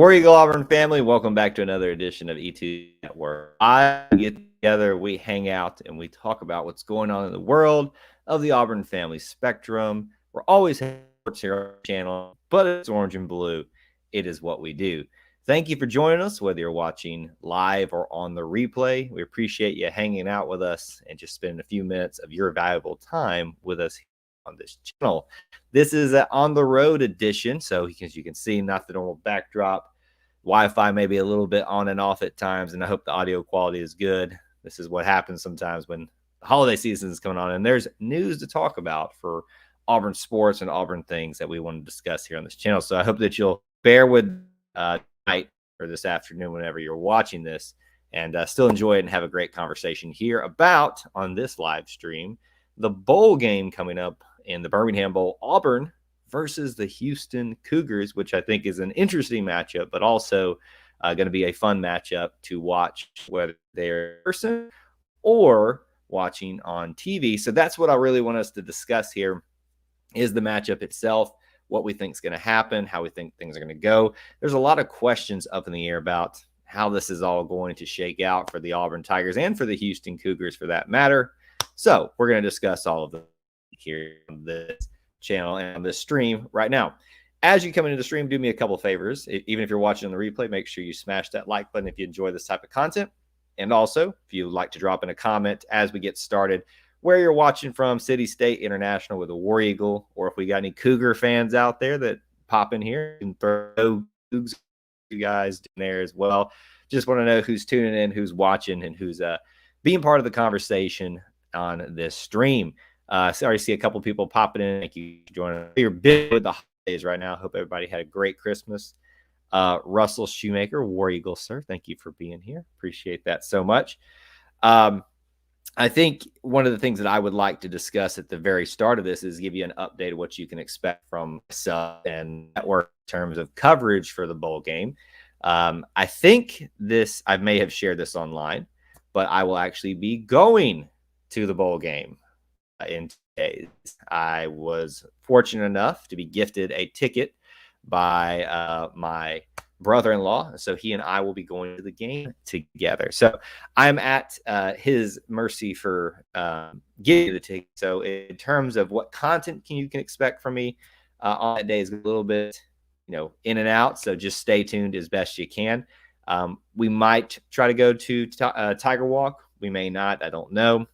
War Eagle Auburn family, welcome back to another edition of E2 Network. I get together, we hang out, and we talk about what's going on in the world of the Auburn family spectrum. We're always having sports here on our channel, but it's orange and blue. It is what we do. Thank you for joining us, whether you're watching live or on the replay. We appreciate you hanging out with us and just spending a few minutes of your valuable time with us on this channel. This is an on the road edition, so as you can see, not the normal backdrop. Wi-Fi may be a little bit on and off at times, and I hope the audio quality is good. This is what happens sometimes when the holiday season is coming on, and there's news to talk about for Auburn sports and Auburn things that we want to discuss here on this channel. So I hope that you'll bear with tonight or this afternoon whenever you're watching this, and still enjoy it and have a great conversation here about, on this live stream, the bowl game coming up in the Birmingham Bowl, Auburn versus the Houston Cougars, which I think is an interesting matchup, but also going to be a fun matchup to watch, whether they're in person or watching on TV. So that's what I really want us to discuss here, is the matchup itself, what we think is going to happen, how we think things are going to go. There's a lot of questions up in the air about how this is all going to shake out for the Auburn Tigers and for the Houston Cougars for that matter. So we're going to discuss all of them here on this channel and on this stream right now. As you come into the stream, do me a couple of favors. Even if you're watching on the replay, make sure you smash that like button if you enjoy this type of content. And also, if you'd like to drop in a comment as we get started, where you're watching from, city, state, international with a War Eagle, or if we got any Cougar fans out there that pop in here and throw Cougs, you guys in there as well. Just want to know who's tuning in, who's watching, and who's being part of the conversation on this stream. Sorry to see a couple people popping in. Thank you for joining us. You're busy with the holidays right now. Hope everybody had a great Christmas. Russell Shoemaker, War Eagle, sir, thank you for being here. Appreciate that so much. I think one of the things that I would like to discuss at the very start of this is give you an update of what you can expect from myself and network in terms of coverage for the bowl game. I think I may have shared this online, but I will actually be going to the bowl game in 2 days. I was fortunate enough to be gifted a ticket by my brother-in-law, so he and I will be going to the game together. So I'm at his mercy for getting the ticket. So in terms of what content you can expect from me on that day is a little bit, in and out. So just stay tuned as best you can. We might try to go to Tiger Walk. We may not. I don't know.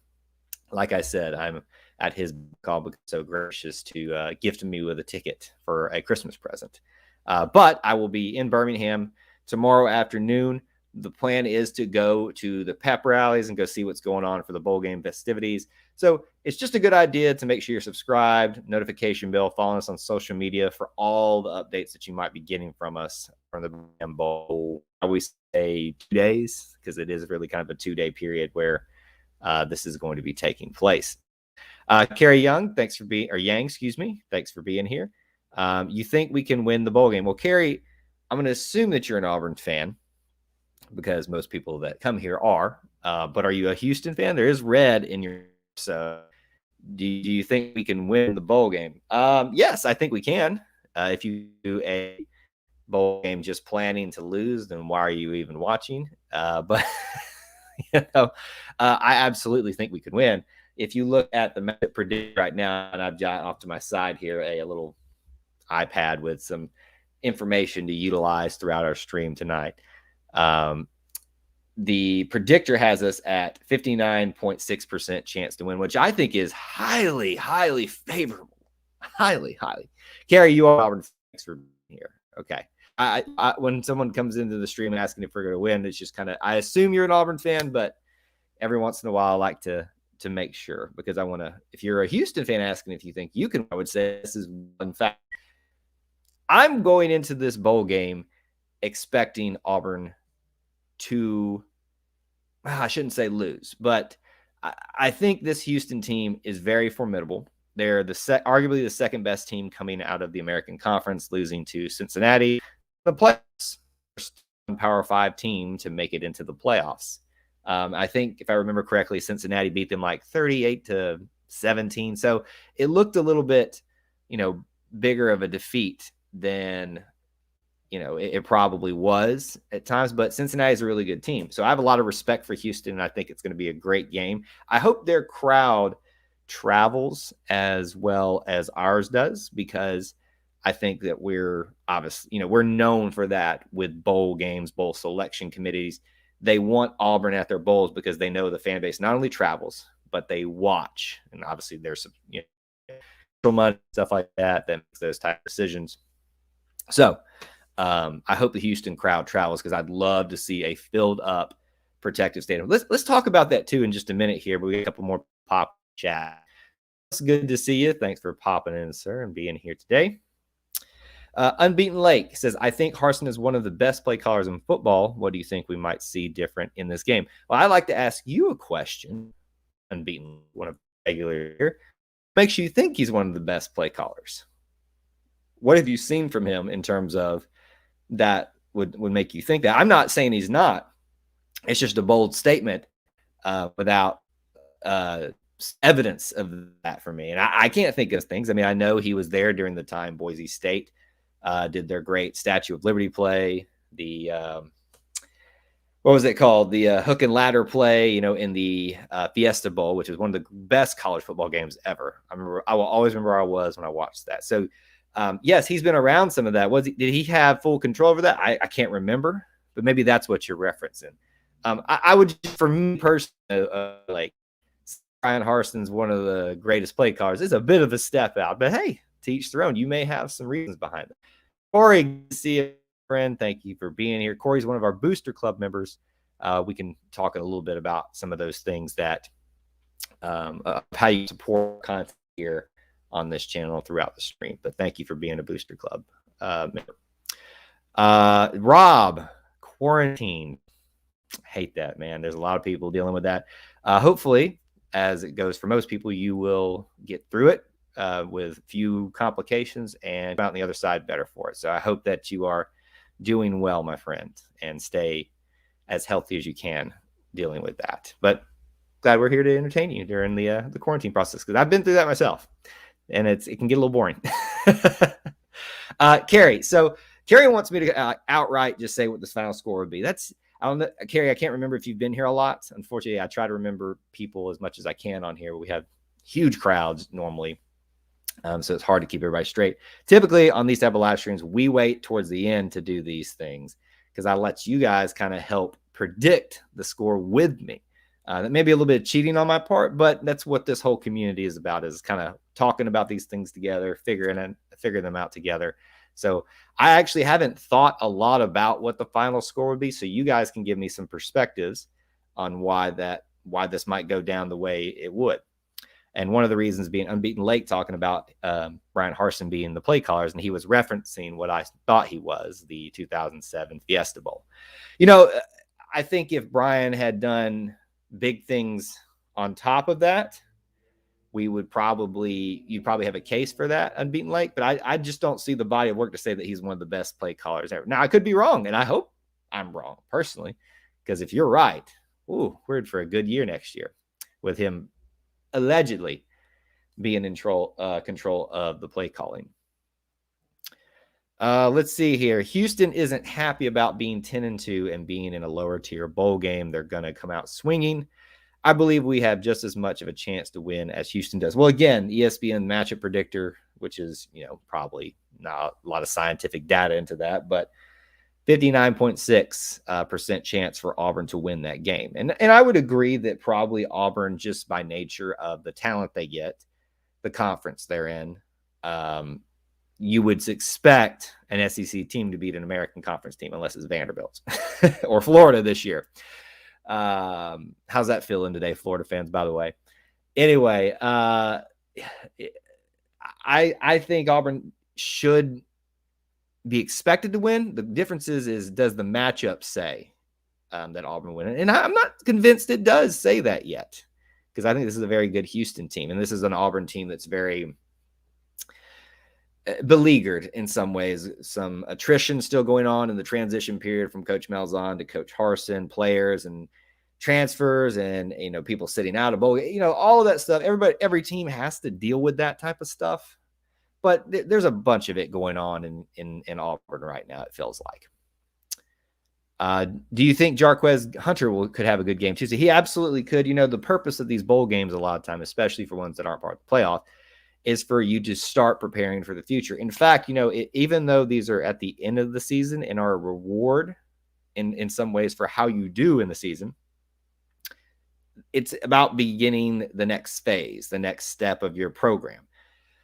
Like I said, I'm at his call because so gracious to gift me with a ticket for a Christmas present. But I will be in Birmingham tomorrow afternoon. The plan is to go to the pep rallies and go see what's going on for the bowl game festivities. So it's just a good idea to make sure you're subscribed, notification bell, following us on social media for all the updates that you might be getting from us from the Birmingham Bowl. I always say 2 days because it is really kind of a 2-day period where this is going to be taking place. Carrie Young, thanks for being, or Yang, excuse me, thanks for being here. You think we can win the bowl game? Well, Carrie, I'm going to assume that you're an Auburn fan because most people that come here are. But are you a Houston fan? There is red in your. So, do you think we can win the bowl game? Yes, I think we can. If you do a bowl game just planning to lose, then why are you even watching? But I absolutely think we could win. If you look at the method predict right now, and I've got off to my side here a little iPad with some information to utilize throughout our stream tonight. The predictor has us at 59.6% chance to win, which I think is highly, highly favorable. Highly, highly. Gary, you are Auburn. Thanks for being here. Okay. I when someone comes into the stream asking if we're going to win, it's just kind of, I assume you're an Auburn fan, but every once in a while I like to make sure, because I want to, if you're a Houston fan asking if you think you can, I would say this is in fact, I'm going into this bowl game expecting Auburn to, I shouldn't say lose, but I think this Houston team is very formidable. They're arguably the second best team coming out of the American Conference, losing to Cincinnati. The playoffs, first Power 5 team to make it into the playoffs. I think, if I remember correctly, Cincinnati beat them like 38-17. So it looked a little bit, bigger of a defeat than it probably was at times, but Cincinnati is a really good team. So I have a lot of respect for Houston, and I think it's going to be a great game. I hope their crowd travels as well as ours does, because I think that we're obviously, we're known for that with bowl games, bowl selection committees. They want Auburn at their bowls because they know the fan base not only travels, but they watch. And obviously there's some, money, stuff like that makes those type of decisions. So I hope the Houston crowd travels, because I'd love to see a filled up protective stadium. Let's talk about that too in just a minute here, but we got a couple more pop chat. It's good to see you. Thanks for popping in, sir, and being here today. Unbeaten Lake says, I think Harsin is one of the best play callers in football. What do you think we might see different in this game? Well, I'd like to ask you a question. Unbeaten, one of the regular here. Makes you think he's one of the best play callers? What have you seen from him in terms of that would make you think that? I'm not saying he's not. It's just a bold statement without evidence of that for me. And I can't think of things. I mean, I know he was there during the time Boise State did their great Statue of Liberty play, the what was it called? The hook and ladder play, in the Fiesta Bowl, which is one of the best college football games ever. I will always remember where I was when I watched that. So yes, he's been around some of that. Did he have full control over that? I can't remember, but maybe that's what you're referencing. I would, for me personally, like Brian Harsin's one of the greatest play callers. It's a bit of a step out, but hey, to each their own. You may have some reasons behind it. Corey, see you, friend. Thank you for being here. Corey's one of our Booster Club members. We can talk a little bit about some of those things that how you support content here on this channel throughout the stream. But thank you for being a Booster Club member. Rob, quarantine. Hate that, man. There's a lot of people dealing with that. Hopefully, as it goes for most people, you will get through it with few complications and come out on the other side better for it. So I hope that you are doing well, my friend, and stay as healthy as you can dealing with that. But glad we're here to entertain you during the quarantine process, because I've been through that myself, and it can get a little boring. Carrie. So Carrie wants me to outright just say what this final score would be. I don't know, Carrie, I can't remember if you've been here a lot. Unfortunately, I try to remember people as much as I can on here. We have huge crowds normally, so it's hard to keep everybody straight. Typically, on these type of live streams, we wait towards the end to do these things, because I let you guys kind of help predict the score with me. That may be a little bit of cheating on my part, but that's what this whole community is about, is kind of talking about these things together, figuring them out together. So I actually haven't thought a lot about what the final score would be, so you guys can give me some perspectives on why this might go down the way it would. And one of the reasons being Unbeaten Lake talking about Brian Harsin being the play callers, and he was referencing what I thought he was, the 2007 Fiesta Bowl. I think if Brian had done big things on top of that, you'd probably have a case for that, Unbeaten Lake, but I just don't see the body of work to say that he's one of the best play callers ever. Now, I could be wrong, and I hope I'm wrong personally, because if you're right, we're in for a good year next year with him allegedly being in control of the play calling. Let's see here. Houston isn't happy about being 10-2 and being in a lower tier bowl game. They're going to come out swinging. I believe we have just as much of a chance to win as Houston does. Well, again, ESPN matchup predictor, which is, probably not a lot of scientific data into that, but 59.6% chance for Auburn to win that game. And I would agree that probably Auburn, just by nature of the talent they get, the conference they're in, you would expect an SEC team to beat an American Conference team, unless it's Vanderbilt or Florida this year. How's that feeling today, Florida fans, by the way? Anyway, I think Auburn should be expected to win. The difference is does the matchup say that Auburn win? And I'm not convinced it does say that yet, because I think this is a very good Houston team, and this is an Auburn team that's very beleaguered in some ways. Some attrition still going on in the transition period from Coach Malzahn to Coach Harsin, players and transfers, and people sitting out of bowl, all of that stuff. Every team has to deal with that type of stuff. but there's a bunch of it going on in Auburn right now, it feels like. Do you think Jarquez Hunter could have a good game Tuesday? He absolutely could. The purpose of these bowl games a lot of time, especially for ones that aren't part of the playoff, is for you to start preparing for the future. In fact, even though these are at the end of the season and are a reward in some ways for how you do in the season, it's about beginning the next phase, the next step of your program.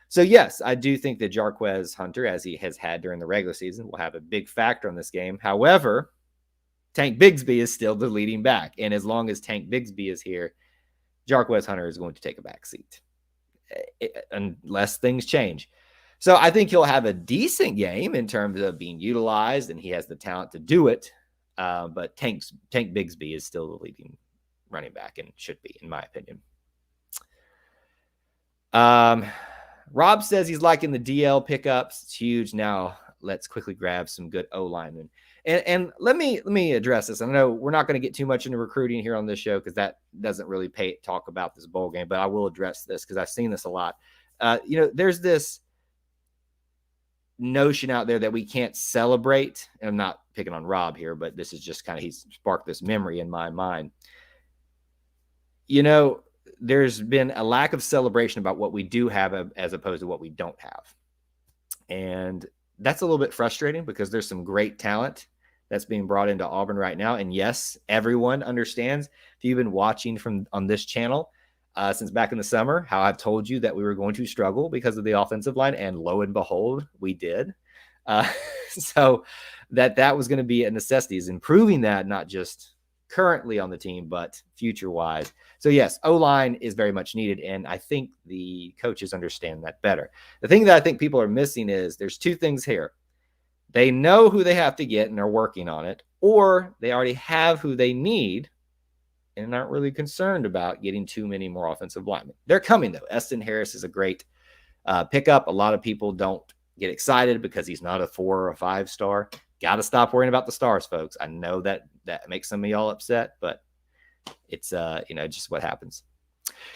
So, yes, I do think that Jarquez Hunter, as he has had during the regular season, will have a big factor in this game. However, Tank Bigsby is still the leading back. And as long as Tank Bigsby is here, Jarquez Hunter is going to take a back seat unless things change. So I think he'll have a decent game in terms of being utilized, and he has the talent to do it. But Tank Bigsby is still the leading running back and should be, in my opinion. Rob says he's liking the DL pickups. It's huge. Now let's quickly grab some good O linemen. And let me address this. I know we're not going to get too much into recruiting here on this show because that doesn't really talk about this bowl game, but I will address this because I've seen this a lot. There's this notion out there that we can't celebrate. And I'm not picking on Rob here, but this is just kind of, he's sparked this memory in my mind. There's been a lack of celebration about what we do have as opposed to what we don't have. And that's a little bit frustrating because there's some great talent that's being brought into Auburn right now. And yes, everyone understands, if you've been watching on this channel since back in the summer, how I've told you that we were going to struggle because of the offensive line, and lo and behold, we did. So that was going to be a necessity, is improving that, not just currently on the team, but future-wise. So yes, O-line is very much needed, and I think the coaches understand that better. The thing that I think people are missing is there's two things here. They know who they have to get and are working on it, or they already have who they need and aren't really concerned about getting too many more offensive linemen. They're coming, though. Eston Harris is a great pickup. A lot of people don't get excited because he's not a 4 or a 5 star. Got to stop worrying about the stars, folks. I know that makes some of y'all upset, but it's just what happens.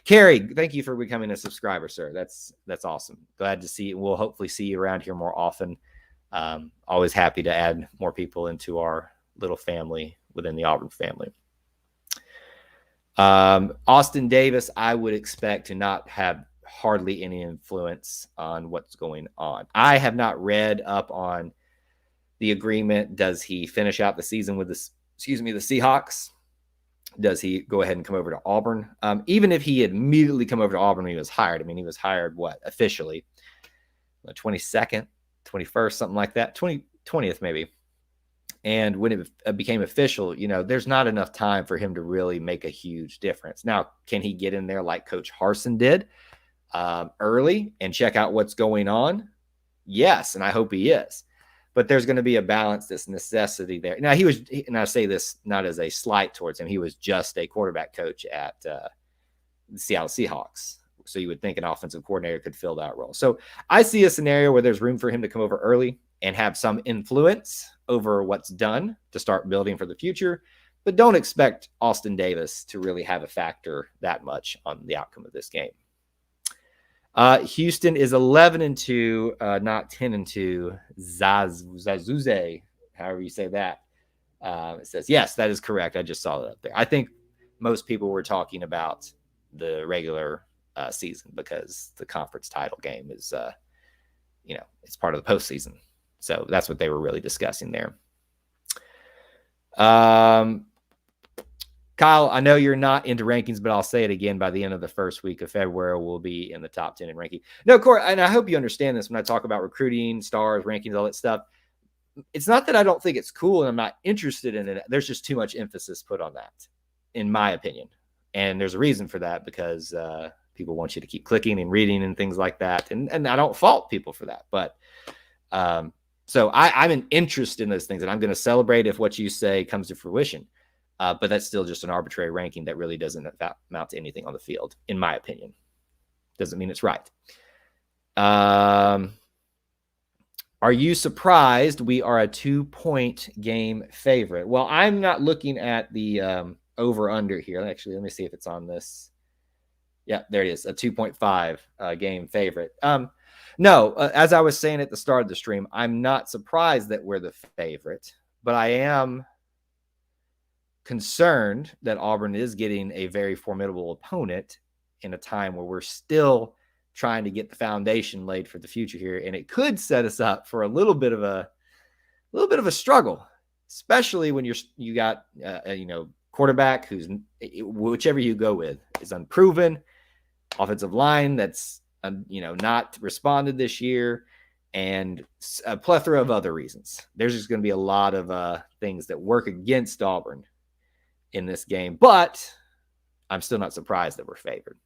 Carrie, thank you for becoming a subscriber, sir. That's awesome. Glad to see you. We'll hopefully see you around here more often. Always happy to add more people into our little family within the Auburn family. Austin Davis, I would expect to not have hardly any influence on what's going on. I have not read up on the agreement. Does he finish out the season with the Seahawks? Does he go ahead and come over to Auburn? Even if he had immediately come over to Auburn when he was hired, he was hired, officially? The 22nd, 21st, something like that, 20th maybe. And when it became official, there's not enough time for him to really make a huge difference. Now, can he get in there like Coach Harsin did early and check out what's going on? Yes, and I hope he is. But there's going to be a balance, this necessity there. Now, and I say this not as a slight towards him, he was just a quarterback coach at the Seattle Seahawks. So you would think an offensive coordinator could fill that role. So I see a scenario where there's room for him to come over early and have some influence over what's done to start building for the future. But don't expect Austin Davis to really have a factor that much on the outcome of this game. Houston is 11-2, not 10-2. Zazuze, however you say that. It says, yes, that is correct. I just saw that up there. I think most people were talking about the regular season because the conference title game is, it's part of the postseason. So that's what they were really discussing there. Kyle, I know you're not into rankings, but I'll say it again. By the end of the first week of February, we'll be in the top 10 in ranking. No, Corey, and I hope you understand this when I talk about recruiting, stars, rankings, all that stuff. It's not that I don't think it's cool and I'm not interested in it. There's just too much emphasis put on that, in my opinion. And there's a reason for that, because people want you to keep clicking and reading and things like that. And I don't fault people for that. But so I'm an interest in those things, and I'm going to celebrate if what you say comes to fruition. But that's still just an arbitrary ranking that really doesn't amount to anything on the field, in my opinion. Doesn't mean it's right. Are you surprised we are a 2-point game favorite? Well, I'm not looking at the over-under here. Actually, let me see if it's on this Yeah, there it is, a 2.5 game favorite. No, as I was saying at the start of the stream, I'm not surprised that we're the favorite, but I am concerned that Auburn is getting a very formidable opponent in a time where we're still trying to get the foundation laid for the future here, and it could set us up for a little bit of a struggle, especially when you got quarterback who's, whichever you go with, is unproven, offensive line that's not responded this year, and a plethora of other reasons. There's just going to be a lot of things that work against Auburn in this game, but I'm still not surprised that we're favored.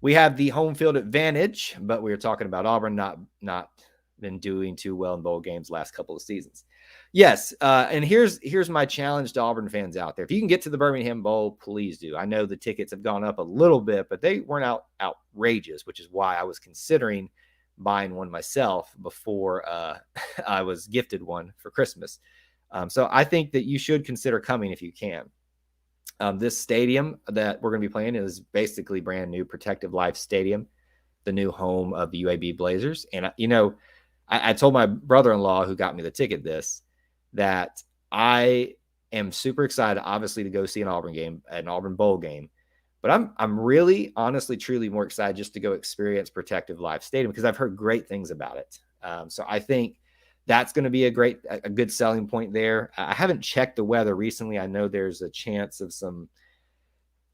We have the home field advantage, but we were talking about Auburn not been doing too well in bowl games last couple of seasons. Yes, and here's my challenge to Auburn fans out there. If you can get to the Birmingham Bowl, please do. I know the tickets have gone up a little bit, but they weren't outrageous, which is why I was considering buying one myself before I was gifted one for Christmas. So I think that you should consider coming if you can. This stadium that we're going to be playing is basically brand new, Protective Life Stadium, the new home of the UAB Blazers. And, I told my brother-in-law who got me the ticket that I am super excited, obviously, to go see an Auburn Bowl game. But I'm really, honestly, truly more excited just to go experience Protective Life Stadium because I've heard great things about it. So I think that's going to be a good selling point there. I haven't checked the weather recently. I know there's a chance of some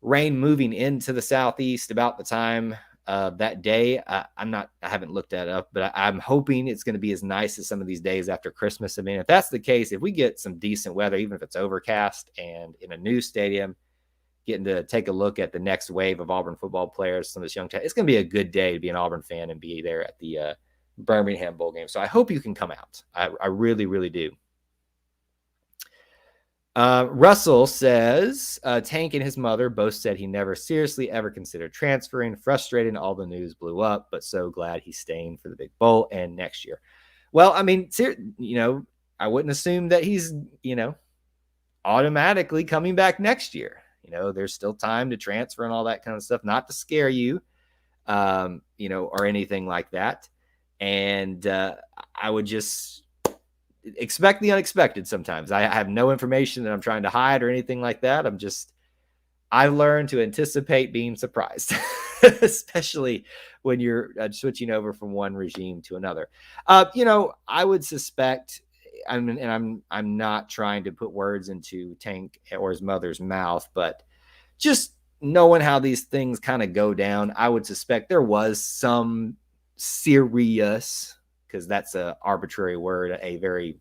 rain moving into the southeast about the time that day. I haven't looked that up, but I'm hoping it's going to be as nice as some of these days after Christmas. I mean, if that's the case, if we get some decent weather, even if it's overcast and in a new stadium, getting to take a look at the next wave of Auburn football players, some of this young talent, it's going to be a good day to be an Auburn fan and be there at the Birmingham Bowl game. So I hope you can come out. I really, really do. Russell says, Tank and his mother both said he never seriously ever considered transferring. Frustrated, all the news blew up, but so glad he's staying for the big bowl and next year. Well, I mean, I wouldn't assume that he's, automatically coming back next year. There's still time to transfer and all that kind of stuff, not to scare you, or anything like that. And I would just expect the unexpected sometimes. I have no information that I'm trying to hide or anything like that. I've learned to anticipate being surprised, especially when you're switching over from one regime to another. I would suspect, I'm not trying to put words into Tank or his mother's mouth, but just knowing how these things kind of go down, I would suspect there was some serious, because that's an arbitrary word, a very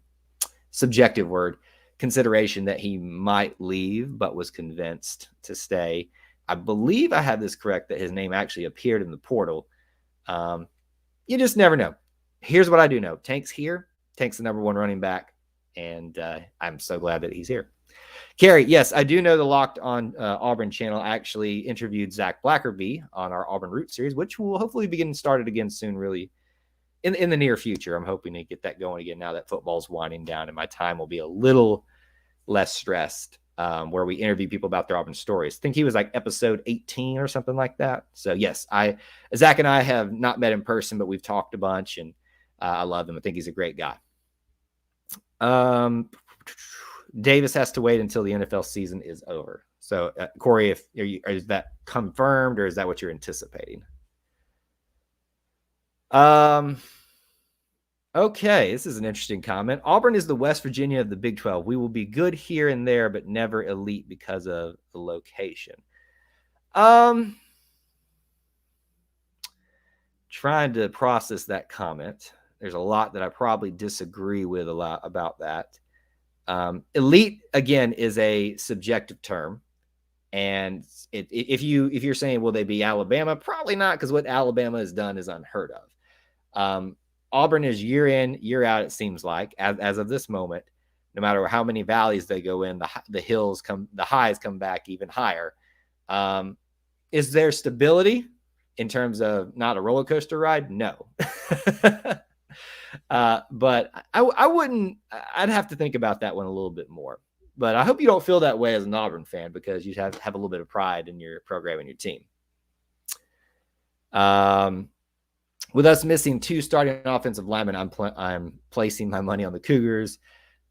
subjective word, consideration that he might leave, but was convinced to stay. I believe I have this correct, that his name actually appeared in the portal. You just never know. Here's what I do know. Tank's here. Tank's the number one running back, and I'm so glad that he's here. Carrie, yes, I do know the Locked on Auburn channel actually interviewed Zach Blackerby on our Auburn Root series, which will hopefully be getting started again soon, really, in the near future. I'm hoping to get that going again now that football's winding down, and my time will be a little less stressed, where we interview people about their Auburn stories. I think he was like episode 18 or something like that. So, yes, Zach and I have not met in person, but we've talked a bunch, and I love him. I think he's a great guy. Davis has to wait until the NFL season is over. So, Corey, is that confirmed, or is that what you're anticipating? Okay, this is an interesting comment. Auburn is the West Virginia of the Big 12. We will be good here and there, but never elite because of the location. Trying to process that comment. There's a lot that I probably disagree with a lot about that. Elite, again, is a subjective term. And if you're saying, will they be Alabama? Probably not, because what Alabama has done is unheard of. Auburn is year in, year out, it seems like, as of this moment, no matter how many valleys they go in, the highs come back even higher. Is there stability in terms of not a roller coaster ride? No. But I'd have to think about that one a little bit more. But I hope you don't feel that way as an Auburn fan, because you have a little bit of pride in your program and your team. With us missing 2 starting offensive linemen, I'm placing my money on the Cougars.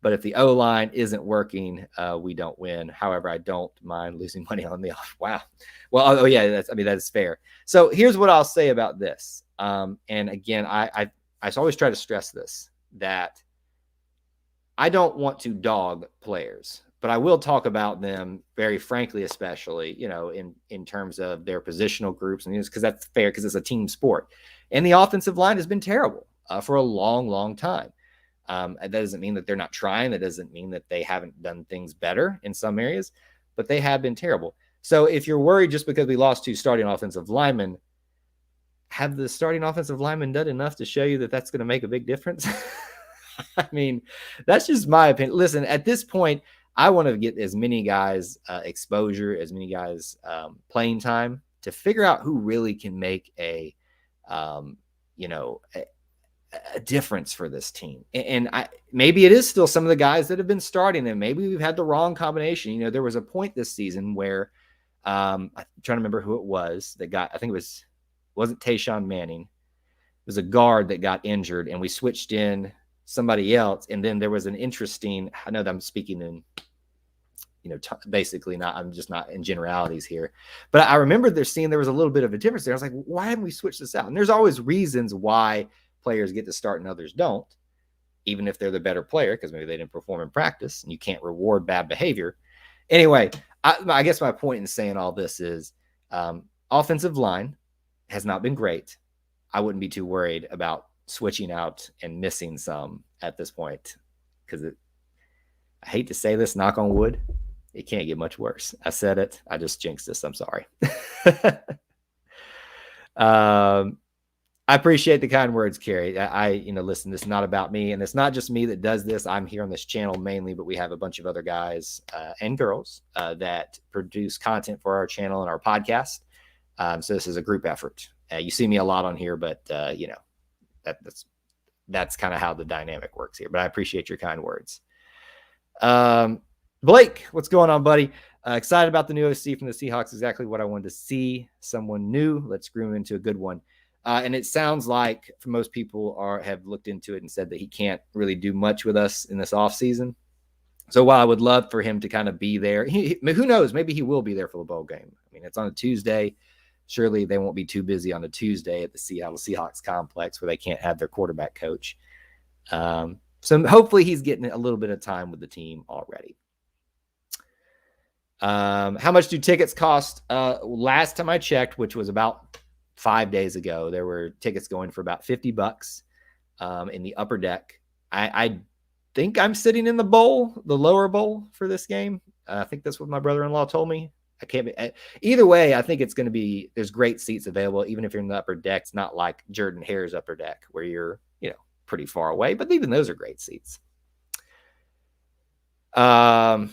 But if the O-line isn't working, we don't win. However, I don't mind losing money on the off. Wow. Well, yeah, that's fair. So here's what I'll say about this. And again, I always try to stress this, that I don't want to dog players, but I will talk about them very frankly, especially, in terms of their positional groups, and because that's fair, because it's a team sport. And the offensive line has been terrible for a long, long time. That doesn't mean that they're not trying. That doesn't mean that they haven't done things better in some areas, but they have been terrible. So if you're worried just because we lost 2 starting offensive linemen, have the starting offensive linemen done enough to show you that that's going to make a big difference? I mean, that's just my opinion. Listen, at this point, I want to get as many guys exposure, as many guys playing time, to figure out who really can make a difference for this team. And maybe it is still some of the guys that have been starting, and maybe we've had the wrong combination. There was a point this season where I'm trying to remember who it was that got, I think wasn't Tayshawn Manning. It was a guard that got injured, and we switched in somebody else. And then there was an interesting, I know that I'm speaking in, basically not, I'm just not in generalities here, but I remember there was a little bit of a difference there. I was like, why haven't we switched this out? And there's always reasons why players get to start and others don't, even if they're the better player, because maybe they didn't perform in practice, and you can't reward bad behavior. Anyway, I guess my point in saying all this is offensive line has not been great. I wouldn't be too worried about switching out and missing some at this point, because I hate to say this, knock on wood, it can't get much worse. I said it. I just jinxed this. I'm sorry. I appreciate the kind words, Carrie. Listen, this is not about me, and it's not just me that does this. I'm here on this channel mainly, but we have a bunch of other guys and girls that produce content for our channel and our podcast. So this is a group effort. You see me a lot on here, but that's kind of how the dynamic works here. But I appreciate your kind words. Blake, what's going on, buddy? Excited about the new OC from the Seahawks. Exactly what I wanted to see. Someone new. Let's groom into a good one. And it sounds like for most people have looked into it and said that he can't really do much with us in this offseason. So while I would love for him to kind of be there, who knows? Maybe he will be there for the bowl game. I mean, it's on a Tuesday. Surely they won't be too busy on a Tuesday at the Seattle Seahawks complex where they can't have their quarterback coach. So hopefully he's getting a little bit of time with the team already. How much do tickets cost? Last time I checked, which was about 5 days ago, there were tickets going for about $50 in the upper deck. I think I'm sitting in the lower bowl for this game. I think that's what my brother-in-law told me. I can't be either way. I think it's going to be, there's great seats available. Even if you're in the upper deck, it's not like Jordan Hare's upper deck where you're, pretty far away, but even those are great seats. Are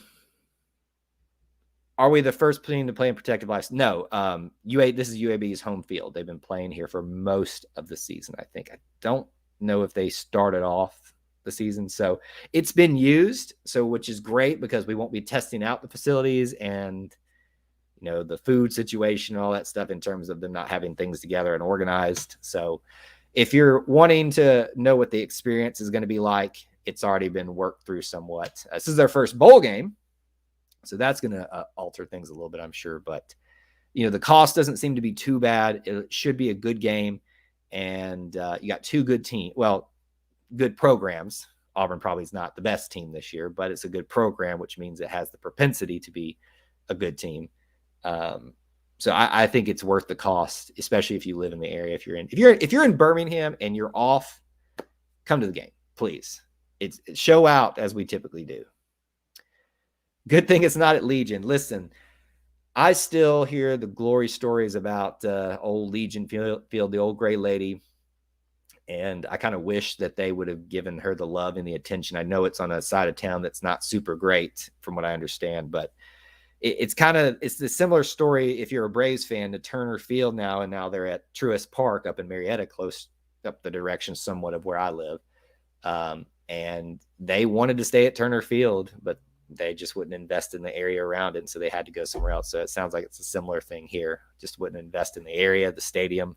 we the first team to play in protective lights? No. This is UAB's home field. They've been playing here for most of the season, I think. I don't know if they started off the season. So it's been used, which is great because we won't be testing out the facilities and, the food situation and all that stuff in terms of them not having things together and organized. So if you're wanting to know what the experience is going to be like, it's already been worked through somewhat. This is their first bowl game. So that's going to alter things a little bit, I'm sure. But, the cost doesn't seem to be too bad. It should be a good game. And you got 2 good good programs. Auburn probably is not the best team this year, but it's a good program, which means it has the propensity to be a good team. So I think it's worth the cost, especially if you live in the area. If you're in Birmingham and you're off, come to the game, please. It's show out as we typically do. Good thing it's not at Legion. Listen, I still hear the glory stories about old Legion Field, the old gray lady. And I kind of wish that they would have given her the love and the attention. I know it's on a side of town that's not super great from what I understand, but it's the similar story if you're a Braves fan to Turner Field now, and now they're at Truist Park up in Marietta, close up the direction somewhat of where I live. And they wanted to stay at Turner Field, but they just wouldn't invest in the area around it, and so they had to go somewhere else. So it sounds like it's a similar thing here. Just wouldn't invest in the area, the stadium.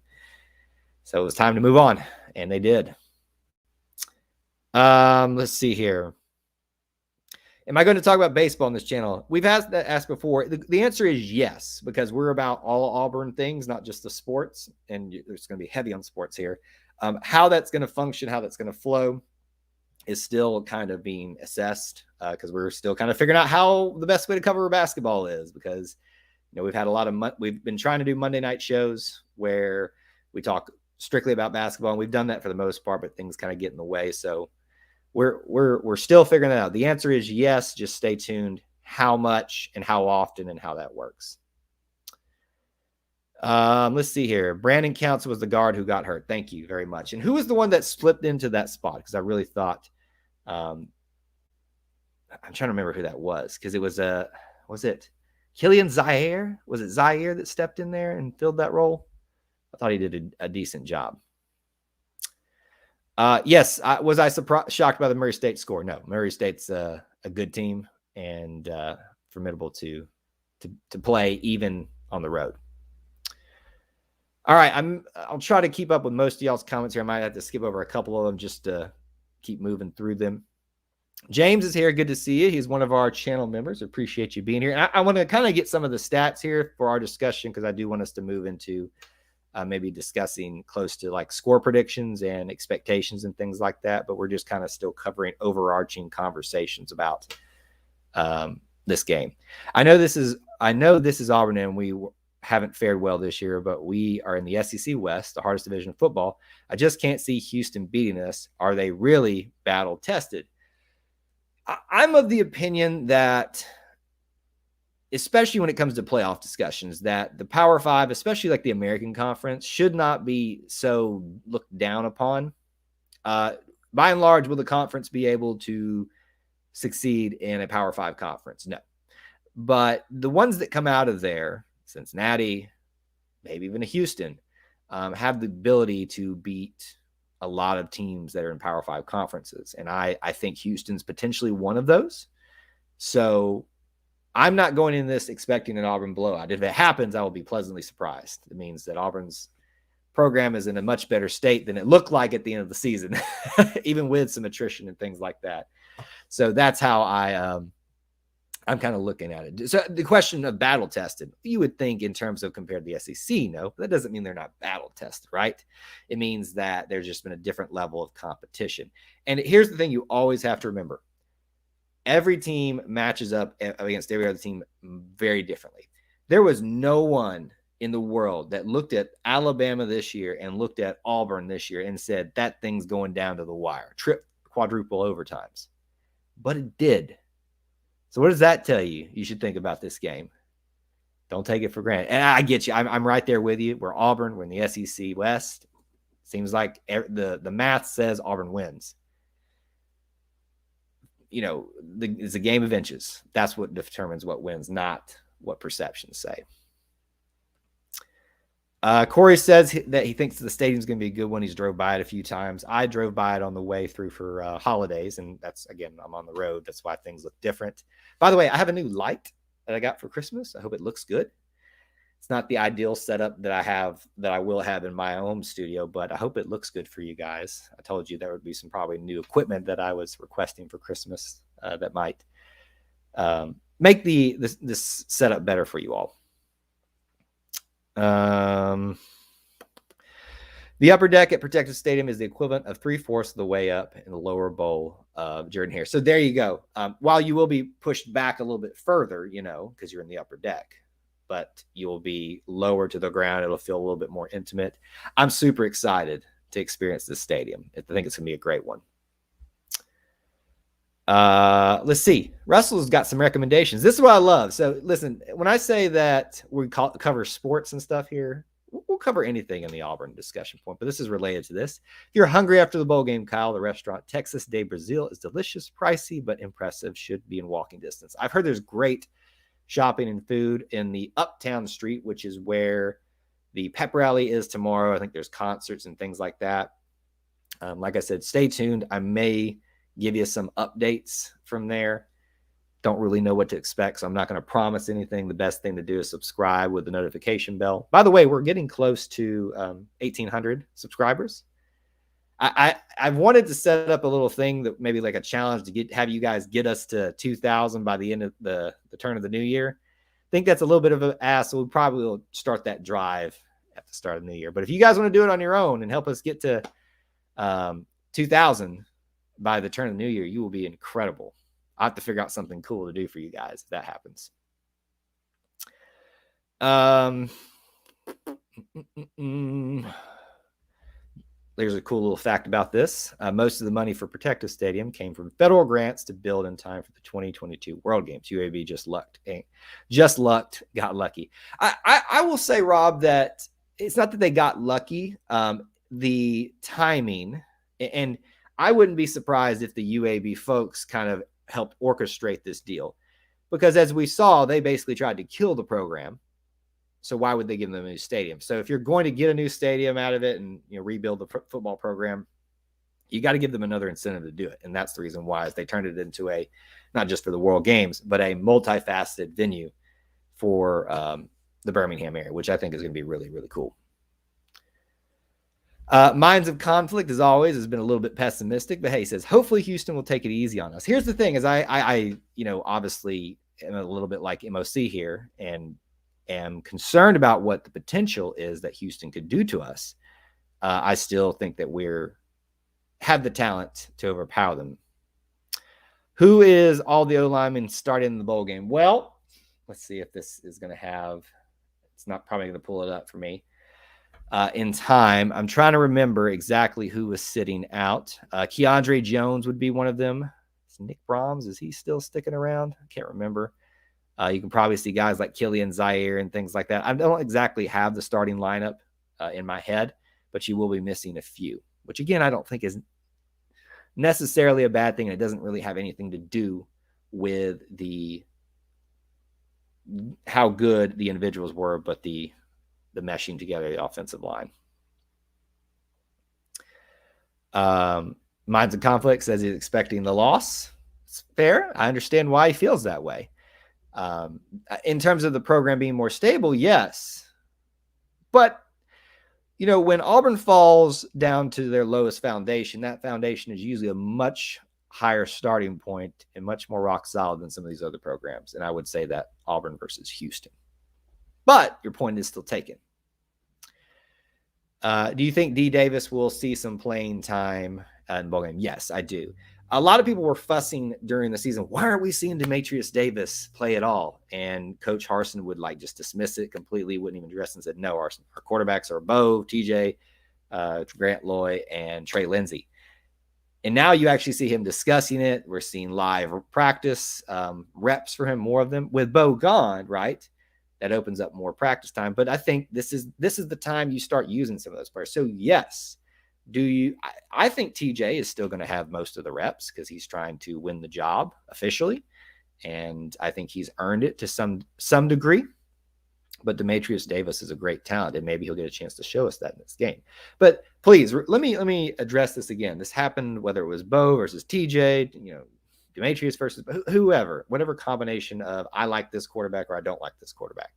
So it was time to move on, and they did. Let's see here. Am I going to talk about baseball on this channel? We've asked before. The answer is yes, because we're about all Auburn things, not just the sports, and there's going to be heavy on sports here. How that's going to function, how that's going to flow is still kind of being assessed, because we're still kind of figuring out how the best way to cover basketball is, because we've had a lot of we've been trying to do Monday night shows where we talk strictly about basketball, and we've done that for the most part, but things kind of get in the way. So we're still figuring that out. The answer is yes. Just stay tuned. How much and how often and how that works. Let's see here. Brandon Counts was the guard who got hurt. Thank you very much. And who was the one that slipped into that spot? Because I really thought, I'm trying to remember who that was, because it was it Killian Zaire? Was it Zaire that stepped in there and filled that role? I thought he did a decent job. Yes. Was I shocked by the Murray State score? No. Murray State's a good team and formidable to play even on the road. All right, I'll try to keep up with most of y'all's comments here. I might have to skip over a couple of them just to keep moving through them. James is here. Good to see you. He's one of our channel members. Appreciate you being here. And I want to kind of get some of the stats here for our discussion, because I do want us to move into maybe discussing close to like score predictions and expectations and things like that. But we're just kind of still covering overarching conversations about this game. I know this is Auburn, and we haven't fared well this year, but we are in the SEC West, the hardest division of football. I just can't see Houston beating us. Are they really battle tested? I'm of the opinion that, especially when it comes to playoff discussions, that the Power Five, especially like the American Conference, should not be so looked down upon. By and large, will the conference be able to succeed in a Power Five conference? No. But the ones that come out of there, Cincinnati, maybe even Houston, have the ability to beat a lot of teams that are in Power Five conferences. And I think Houston's potentially one of those. So I'm not going in this expecting an Auburn blowout. If it happens, I will be pleasantly surprised. It means that Auburn's program is in a much better state than it looked like at the end of the season, even with some attrition and things like that. So that's how I'm kind of looking at it. So the question of battle tested, you would think in terms of compared to the SEC, no, that doesn't mean they're not battle tested, right? It means that there's just been a different level of competition. And here's the thing you always have to remember. Every team matches up against every other team very differently. There was no one in the world that looked at Alabama this year and looked at Auburn this year and said, that thing's going down to the wire, quadruple overtimes. But it did. So what does that tell you? You should think about this game. Don't take it for granted. And I get you. I'm right there with you. We're Auburn. We're in the SEC West. Seems like the math says Auburn wins. It's a game of inches. That's what determines what wins, not what perceptions say. Corey says that he thinks the stadium's going to be a good one. He's drove by it a few times. I drove by it on the way through for holidays, and that's, again, I'm on the road. That's why things look different. By the way, I have a new light that I got for Christmas. I hope it looks good. It's not the ideal setup that I will have in my home studio, but I hope it looks good for you guys. I told you there would be some probably new equipment that I was requesting for Christmas that might make this setup better for you all. The upper deck at Protective Stadium is the equivalent of 3/4 of the way up in the lower bowl of Jordan Hare. So there you go. While you will be pushed back a little bit further, because you're in the upper deck, but you will be lower to the ground. It'll feel a little bit more intimate. I'm super excited to experience this stadium. I think it's going to be a great one. Let's see. Russell's got some recommendations. This is what I love. So listen, when I say that we cover sports and stuff here, we'll cover anything in the Auburn discussion point, but this is related to this. If you're hungry after the bowl game, Kyle, the restaurant Texas de Brazil is delicious, pricey, but impressive. Should be in walking distance. I've heard there's great shopping and food in the Uptown Street, which is where the pep rally is tomorrow. I think there's concerts and things like that. Like I said, stay tuned. I may give you some updates from there. don't really know what to expect, so I'm not going to promise anything. The best thing to do is subscribe with the notification bell. By the way, we're getting close to 1,800 subscribers. I wanted to set up a little thing that maybe like a challenge to have you guys get us to 2,000 by the end of the turn of the new year. I think that's a little bit of an ask, so we probably will start that drive at the start of the new year. But if you guys want to do it on your own and help us get to 2,000 by the turn of the new year, you will be incredible. I have to figure out something cool to do for you guys if that happens. There's a cool little fact about this. Most of the money for Protective Stadium came from federal grants to build in time for the 2022 World Games. UAB just got lucky. I will say, Rob, that it's not that they got lucky. The timing, and I wouldn't be surprised if the UAB folks kind of helped orchestrate this deal, because as we saw, they basically tried to kill the program. So why would they give them a new stadium? So if you're going to get a new stadium out of it and rebuild the football program, you got to give them another incentive to do it. And that's the reason why is they turned it into a, not just for the World Games, but a multifaceted venue for the Birmingham area, which I think is going to be really, really cool. Minds of Conflict, as always, has been a little bit pessimistic, but hey, he says, hopefully Houston will take it easy on us. Here's the thing is I obviously am a little bit like MOC here and am concerned about what the potential is that Houston could do to us. I still think that have the talent to overpower them. Who is all the O-linemen starting in the bowl game? Well, let's see if this is going to have, it's not probably going to pull it up for me. In time, I'm trying to remember exactly who was sitting out. Keandre Jones would be one of them. Nick Brahms, is he still sticking around? I can't remember. You can probably see guys like Killian Zaire and things like that. I don't exactly have the starting lineup in my head, but you will be missing a few, which again, I don't think is necessarily a bad thing. It doesn't really have anything to do with how good the individuals were, but the meshing together the offensive line. Minds of Conflict says he's expecting the loss. It's fair. I understand why he feels that way. In terms of the program being more stable, yes. But, when Auburn falls down to their lowest foundation, that foundation is usually a much higher starting point and much more rock solid than some of these other programs. And I would say that Auburn versus Houston. But your point is still taken. Do you think D. Davis will see some playing time in the bowl game? Yes, I do. A lot of people were fussing during the season. Why aren't we seeing Demetrius Davis play at all? And Coach Harsin would just dismiss it completely, wouldn't even address it and said, no, our quarterbacks are Bo, TJ, Grant Loy, and Trey Lindsey. And now you actually see him discussing it. We're seeing live practice reps for him, more of them. With Bo gone, right? That opens up more practice time. But I think this is the time you start using some of those players. So yes, I think TJ is still going to have most of the reps because he's trying to win the job officially. And I think he's earned it to some degree. But Demetrius Davis is a great talent, and maybe he'll get a chance to show us that in this game. But please, let me address this again. This happened whether it was Bo versus TJ, Demetrius versus whoever, whatever combination of I like this quarterback or I don't like this quarterback.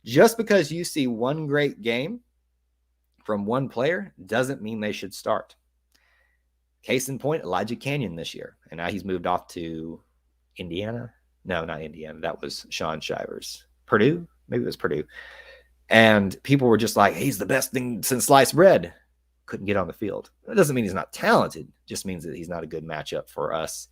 Just because you see one great game from one player doesn't mean they should start. Case in point, Elijah Canyon this year. And now he's moved off to Indiana. No, not Indiana. That was Sean Shivers. Purdue? Maybe it was Purdue. And people were just like, he's the best thing since sliced bread. Couldn't get on the field. That doesn't mean he's not talented. It just means that he's not a good matchup for us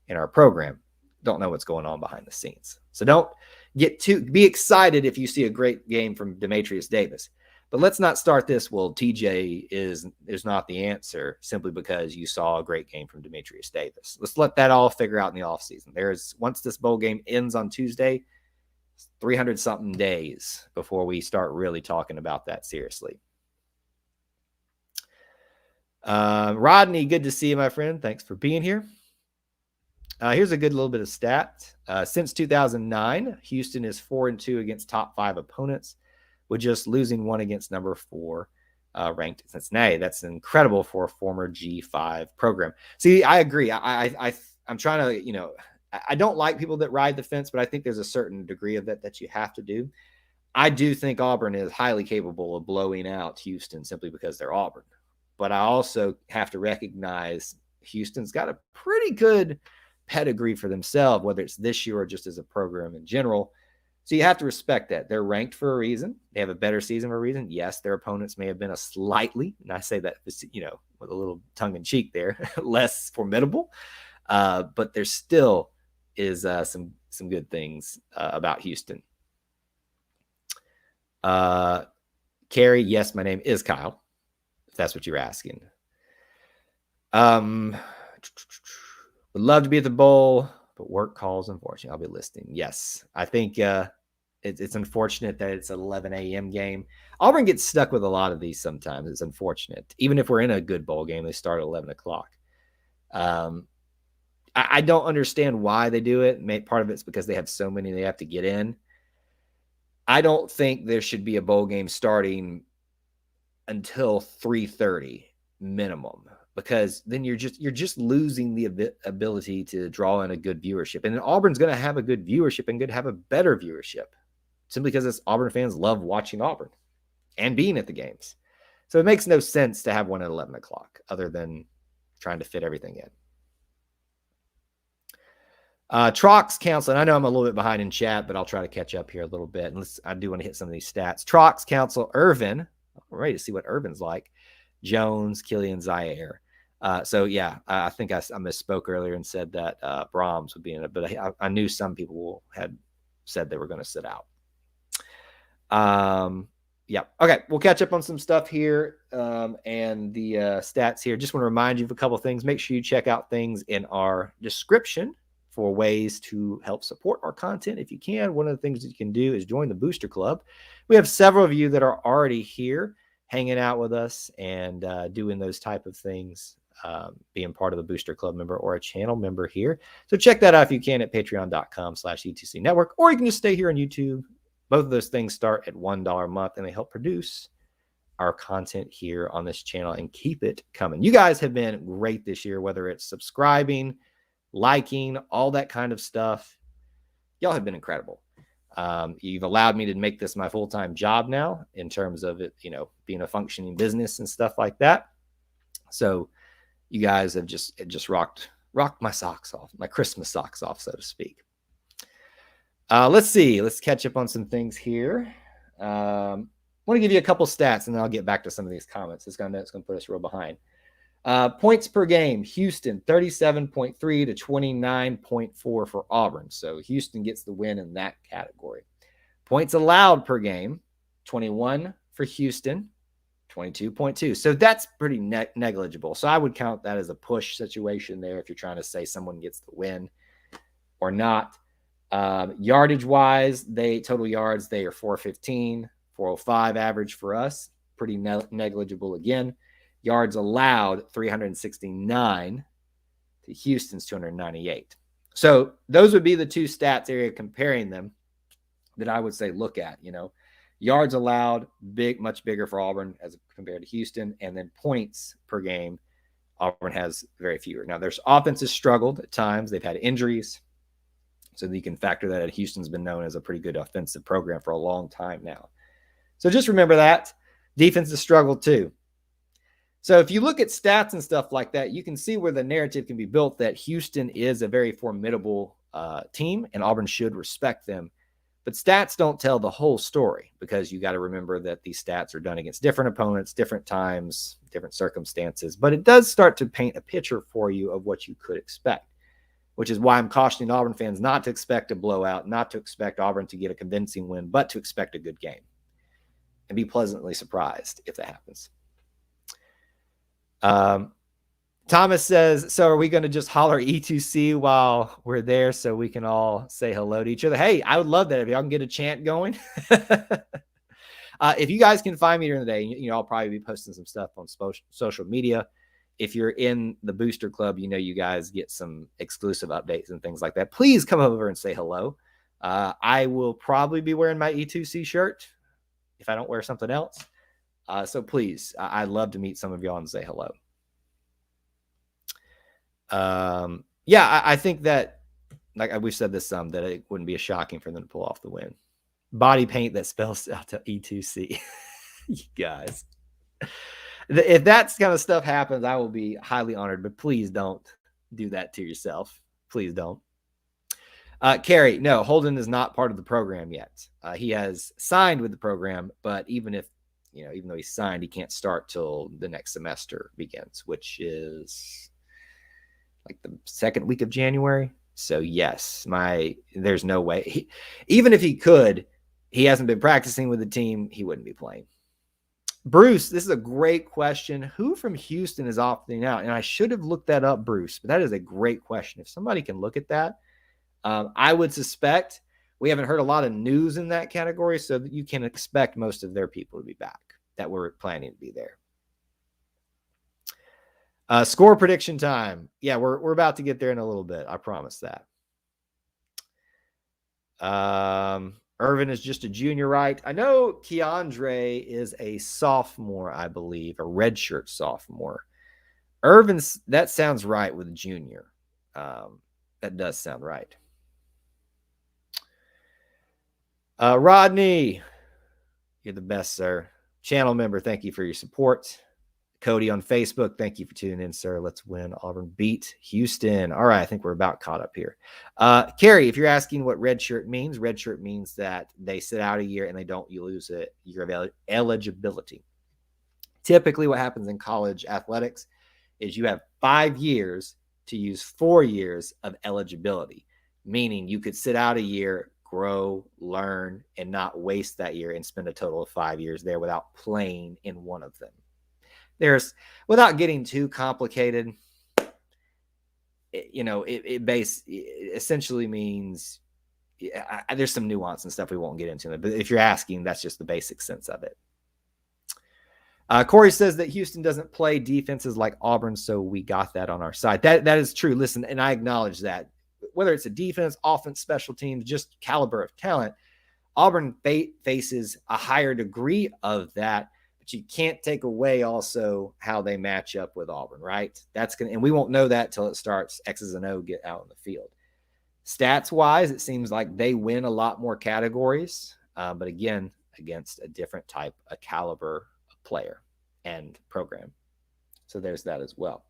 in our program. Don't know what's going on behind the scenes. So don't be excited if you see a great game from Demetrius Davis. But let's not start this, well, TJ is not the answer simply because you saw a great game from Demetrius Davis. Let's let that all figure out in the offseason. Once this bowl game ends on Tuesday, 300-something days before we start really talking about that seriously. Rodney, good to see you, my friend. Thanks for being here. Here's a good little bit of stat. Since 2009, Houston is 4-2 against top 5 opponents, with just losing one against number 4 ranked Cincinnati. That's incredible for a former G5 program. See, I agree. I'm trying to, I don't like people that ride the fence, but I think there's a certain degree of that you have to do. I do think Auburn is highly capable of blowing out Houston simply because they're Auburn. But I also have to recognize Houston's got a pretty good pedigree for themselves, whether it's this year or just as a program in general. So you have to respect that. They're ranked for a reason. They have a better season for a reason. Yes, their opponents may have been a slightly, and I say that, with a little tongue in cheek there, less formidable. But there still is some good things about Houston. Carrie, yes, my name is Kyle, if that's what you're asking. Would love to be at the bowl, but work calls, unfortunately. I'll be listening. Yes, I think it's unfortunate that it's an 11 a.m. game. Auburn gets stuck with a lot of these sometimes. It's unfortunate. Even if we're in a good bowl game, they start at 11 o'clock. I don't understand why they do it. Part of it's because they have so many they have to get in. I don't think there should be a bowl game starting until 3:30 minimum, because then you're just losing the ability to draw in a good viewership. And then Auburn's going to have a good viewership and going to have a better viewership simply because Auburn fans love watching Auburn and being at the games. So it makes no sense to have one at 11 o'clock other than trying to fit everything in. Trox Council, and I know I'm a little bit behind in chat, but I'll try to catch up here a little bit. And I do want to hit some of these stats. Trox Council, Irvin. I'm ready to see what Irvin's like. Jones, Killian, Zaire. So, yeah, I think I misspoke earlier and said that Brahms would be in it, but I knew some people had said they were going to sit out. Yeah. Okay, we'll catch up on some stuff here and the stats here. Just want to remind you of a couple of things. Make sure you check out things in our description for ways to help support our content if you can. One of the things that you can do is join the Booster Club. We have several of you that are already here hanging out with us and doing those type of things, being part of the Booster Club member or a channel member here. So check that out if you can at patreon.com/ETC network, or you can just stay here on YouTube. Both of those things start at $1 a month, and they help produce our content here on this channel and keep it coming. You guys have been great this year, whether it's subscribing, liking, all that kind of stuff. Y'all have been incredible. You've allowed me to make this my full-time job now in terms of it, being a functioning business and stuff like that. So you guys have just rocked my socks off, my Christmas socks off, so to speak. Let's see. Let's catch up on some things here. I want to give you a couple stats, and then I'll get back to some of these comments. It's going to put us real behind. Points per game, Houston 37.3 to 29.4 for Auburn. So Houston gets the win in that category. Points allowed per game, 21 for Houston, 22.2. So that's pretty negligible. So I would count that as a push situation there if you're trying to say someone gets the win or not. Yardage wise, total yards, they are 415, 405 average for us. Pretty negligible again. Yards allowed, 369 to Houston's 298. So those would be the two stats area comparing them that I would say look at. Yards allowed, much bigger for Auburn as compared to Houston, and then points per game, Auburn has very fewer. Now, their offenses struggled at times. They've had injuries, so you can factor that in. Houston's been known as a pretty good offensive program for a long time now. So just remember that. Defense has struggled too. So if you look at stats and stuff like that, you can see where the narrative can be built that Houston is a very formidable team and Auburn should respect them. But stats don't tell the whole story, because you got to remember that these stats are done against different opponents, different times, different circumstances. But it does start to paint a picture for you of what you could expect, which is why I'm cautioning Auburn fans not to expect a blowout, not to expect Auburn to get a convincing win, but to expect a good game and be pleasantly surprised if that happens. Thomas says, so are we going to just holler E2C while we're there so we can all say hello to each other? Hey, I would love that if y'all can get a chant going. If you guys can find me during the day, I'll probably be posting some stuff on social media. If you're in the Booster Club, you guys get some exclusive updates and things like that. Please come over and say hello. I will probably be wearing my E2C shirt if I don't wear something else. So please, I'd love to meet some of y'all and say hello. I think that, like we've said this some, that it wouldn't be shocking for them to pull off the win. Body paint that spells out to E2C. You guys. If that kind of stuff happens, I will be highly honored, but please don't do that to yourself. Please don't. Carrie, no, Holden is not part of the program yet. He has signed with the program, but even though he's signed, he can't start till the next semester begins, which is like the second week of January. So yes, there's no way. Even if he could, he hasn't been practicing with the team. He wouldn't be playing. Bruce, this is a great question. Who from Houston is opting out? And I should have looked that up, Bruce, but that is a great question. If somebody can look at that, I would suspect we haven't heard a lot of news in that category, so that you can expect most of their people to be back that were planning to be there. Score prediction time. Yeah, we're about to get there in a little bit. I promise that. Irvin is just a junior, right? I know Keandre is a sophomore, I believe, a redshirt sophomore. Irvin's, that sounds right with junior. That does sound right. Rodney, you're the best, sir. Channel member, thank you for your support. Cody on Facebook, thank you for tuning in, sir. Let's win. Auburn beat Houston. All right, I think we're about caught up here. Carrie, if you're asking what redshirt means that they sit out a year and they don't lose a year of eligibility. Typically, what happens in college athletics is you have 5 years to use 4 years of eligibility, meaning you could sit out a year, grow, learn, and not waste that year and spend a total of 5 years there without playing in one of them. Without getting too complicated, it essentially means there's some nuance and stuff we won't get into it. But if you're asking, that's just the basic sense of it. Corey says that Houston doesn't play defenses like Auburn, so we got that on our side. That is true. Listen, and I acknowledge that. Whether it's a defense, offense, special teams, just caliber of talent, Auburn faces a higher degree of that. But you can't take away also how they match up with Auburn, right? And we won't know that till it starts. X's and O get out in the field. Stats wise, it seems like they win a lot more categories, but again, against a different type of caliber of player and program. So there's that as well.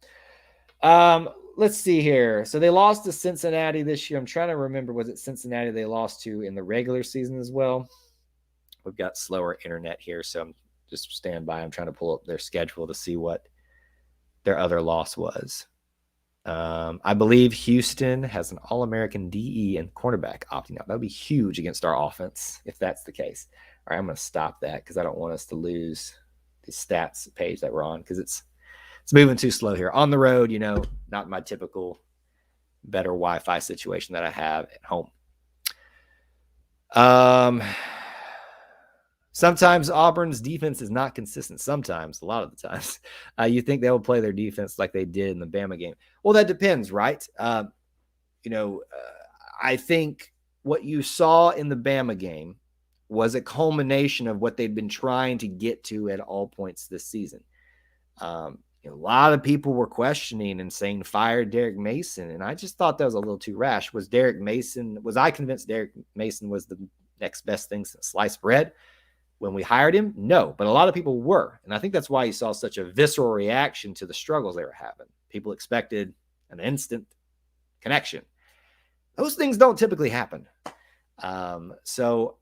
Let's see here. So they lost to Cincinnati this year. I'm trying to remember, was it Cincinnati they lost to in the regular season as well? We've got slower internet here, so I'm just stand by. I'm trying to pull up their schedule to see what their other loss was. I believe Houston has an All-American DE and cornerback opting out. That would be huge against our offense if that's the case. All right, I'm going to stop that because I don't want us to lose the stats page that we're on because it's moving too slow here. On the road, not my typical better Wi-Fi situation that I have at home. Sometimes Auburn's defense is not consistent. Sometimes, a lot of the times, you think they will play their defense like they did in the Bama game. Well, that depends, right? I think what you saw in the Bama game was a culmination of what they'd been trying to get to at all points this season. A lot of people were questioning and saying fire Derek Mason, and I just thought that was a little too rash. Was I convinced Derek Mason was the next best thing since sliced bread when we hired him? No, but a lot of people were, and I think that's why you saw such a visceral reaction to the struggles they were having. People expected an instant connection. Those things don't typically happen. So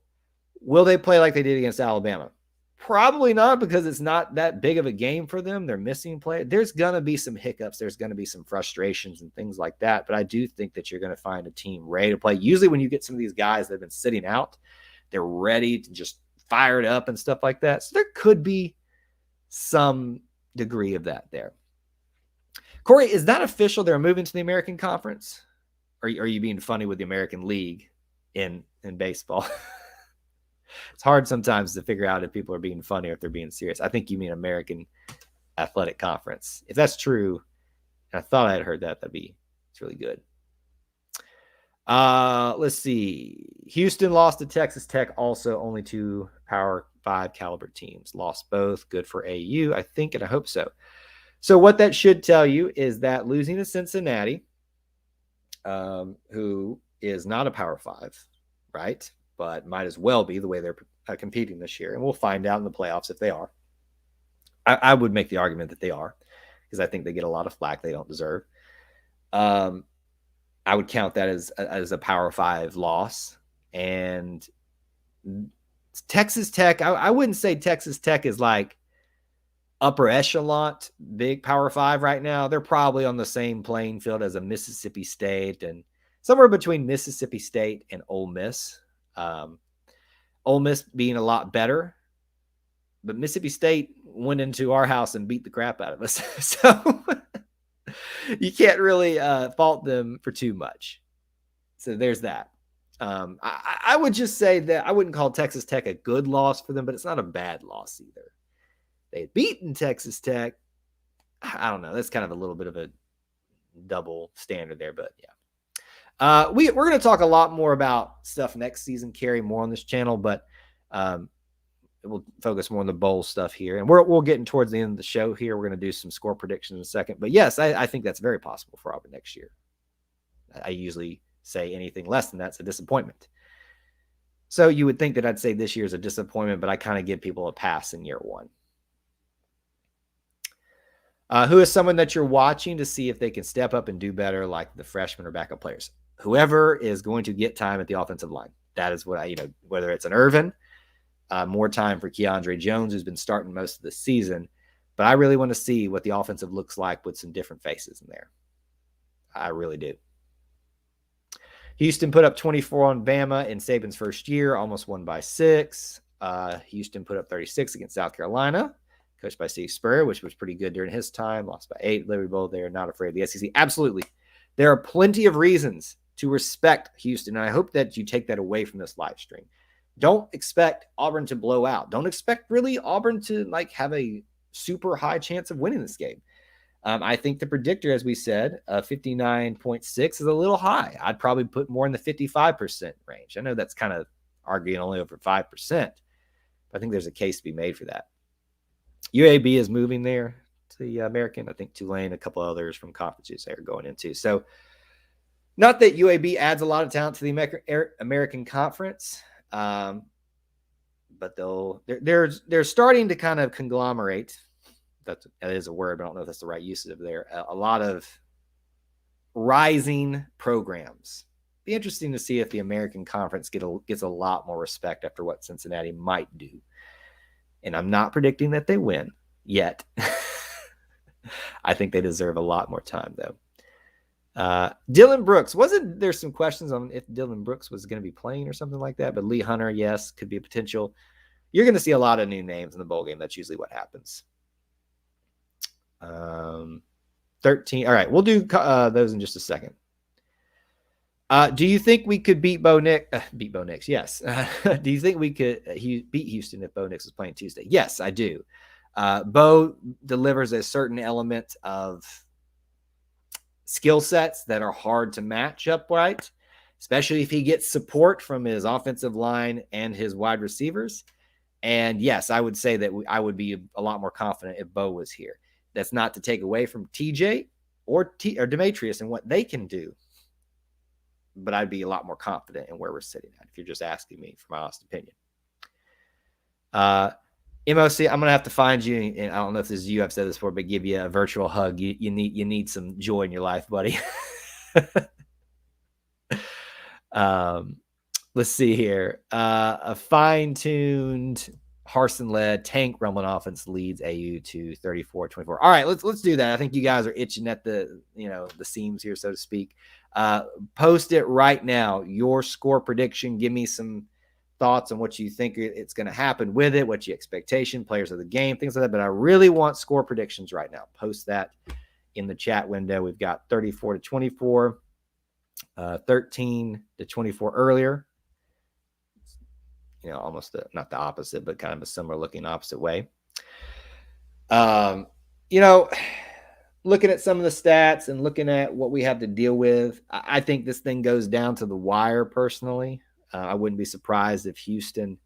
will they play like they did against Alabama? Probably not, because it's not that big of a game for them. They're missing play. There's going to be some hiccups. There's going to be some frustrations and things like that. But I do think that you're going to find a team ready to play. Usually when you get some of these guys that have been sitting out, they're ready to just fire it up and stuff like that. So there could be some degree of that there. Corey, is that official? They're moving to the American Conference? Or are you being funny with the American League in baseball? It's hard sometimes to figure out if people are being funny or if they're being serious. I think you mean American Athletic Conference. If that's true, and I thought I had heard that, it's really good. Let's see. Houston lost to Texas Tech, also only 2 Power 5 caliber teams. Lost both. Good for AU, I think, and I hope so. So what that should tell you is that losing to Cincinnati, who is not a Power 5, right? But might as well be the way they're competing this year. And we'll find out in the playoffs if they are. I would make the argument that they are, because I think they get a lot of flack they don't deserve. I would count that as a Power 5 loss. And Texas Tech, I wouldn't say Texas Tech is like upper echelon, big Power 5 right now. They're probably on the same playing field as a Mississippi State and somewhere between Mississippi State and Ole Miss. Ole Miss being a lot better, but Mississippi State went into our house and beat the crap out of us. So you can't really fault them for too much. So there's that. I would just say that I wouldn't call Texas Tech a good loss for them, but it's not a bad loss either. They had beaten Texas Tech. I don't know. That's kind of a little bit of a double standard there, but yeah. We're going to talk a lot more about stuff next season, Carrie, more on this channel, but we'll focus more on the bowl stuff here. And we're getting towards the end of the show here. We're going to do some score predictions in a second. But yes, I think that's very possible for Auburn next year. I usually say anything less than that's a disappointment. So you would think that I'd say this year is a disappointment, but I kind of give people a pass in year one. Who is someone that you're watching to see if they can step up and do better, like the freshmen or backup players? Whoever is going to get time at the offensive line. That is what whether it's an Irvin, more time for Keandre Jones, who's been starting most of the season. But I really want to see what the offensive looks like with some different faces in there. I really do. Houston put up 24 on Bama in Saban's first year, almost won by 6. Houston put up 36 against South Carolina, coached by Steve Spurrier, which was pretty good during his time, lost by 8. Liberty Bowl, they are not afraid of the SEC. Absolutely. There are plenty of reasons to respect Houston, and I hope that you take that away from this live stream. Don't expect Auburn to blow out. Don't expect really Auburn to have a super high chance of winning this game. I think the predictor, as we said, 59.6 is a little high. I'd probably put more in the 55% range. I know that's kind of arguing only over 5%, but I think there's a case to be made for that. UAB is moving there to the American. I think Tulane, a couple others from conferences they are going into. So not that UAB adds a lot of talent to the American Conference, but they're starting to kind of conglomerate. That is a word, but I don't know if that's the right usage of there. A lot of rising programs. Be interesting to see if the American Conference gets a lot more respect after what Cincinnati might do. And I'm not predicting that they win yet. I think they deserve a lot more time, though. Dylan Brooks. Wasn't there some questions on if Dylan Brooks was going to be playing or something like that? But Lee Hunter, yes, could be a potential. You're going to see a lot of new names in the bowl game. That's usually what happens. 13. All right, we'll do those in just a second. Do you think we could beat Bo Nix? Beat Bo Nix, yes. Do you think we could beat Houston if Bo Nix was playing Tuesday? Yes, I do. Bo delivers a certain element of skill sets that are hard to match up right, especially if he gets support from his offensive line and his wide receivers. And yes, I would say that I would be a lot more confident if Bo was here. That's not to take away from TJ or Demetrius and what they can do. But I'd be a lot more confident in where we're sitting at if you're just asking me for my honest opinion. MOC, I'm going to have to find you, and I don't know if this is you, I've said this before, but give you a virtual hug. You need some joy in your life, buddy. Let's see here. A fine-tuned, Harsin-led tank rumbling offense leads AU to 34-24. All right, let's do that. I think you guys are itching at the seams here, so to speak. Post it right now. Your score prediction. Give me some thoughts on what you think it's going to happen with it, what's your expectation, players of the game, things like that. But I really want score predictions right now. Post that in the chat window. We've got 34-24, 13-24 earlier. Almost not the opposite, but kind of a similar looking opposite way. Looking at some of the stats and looking at what we have to deal with, I think this thing goes down to the wire personally. I wouldn't be surprised if Houston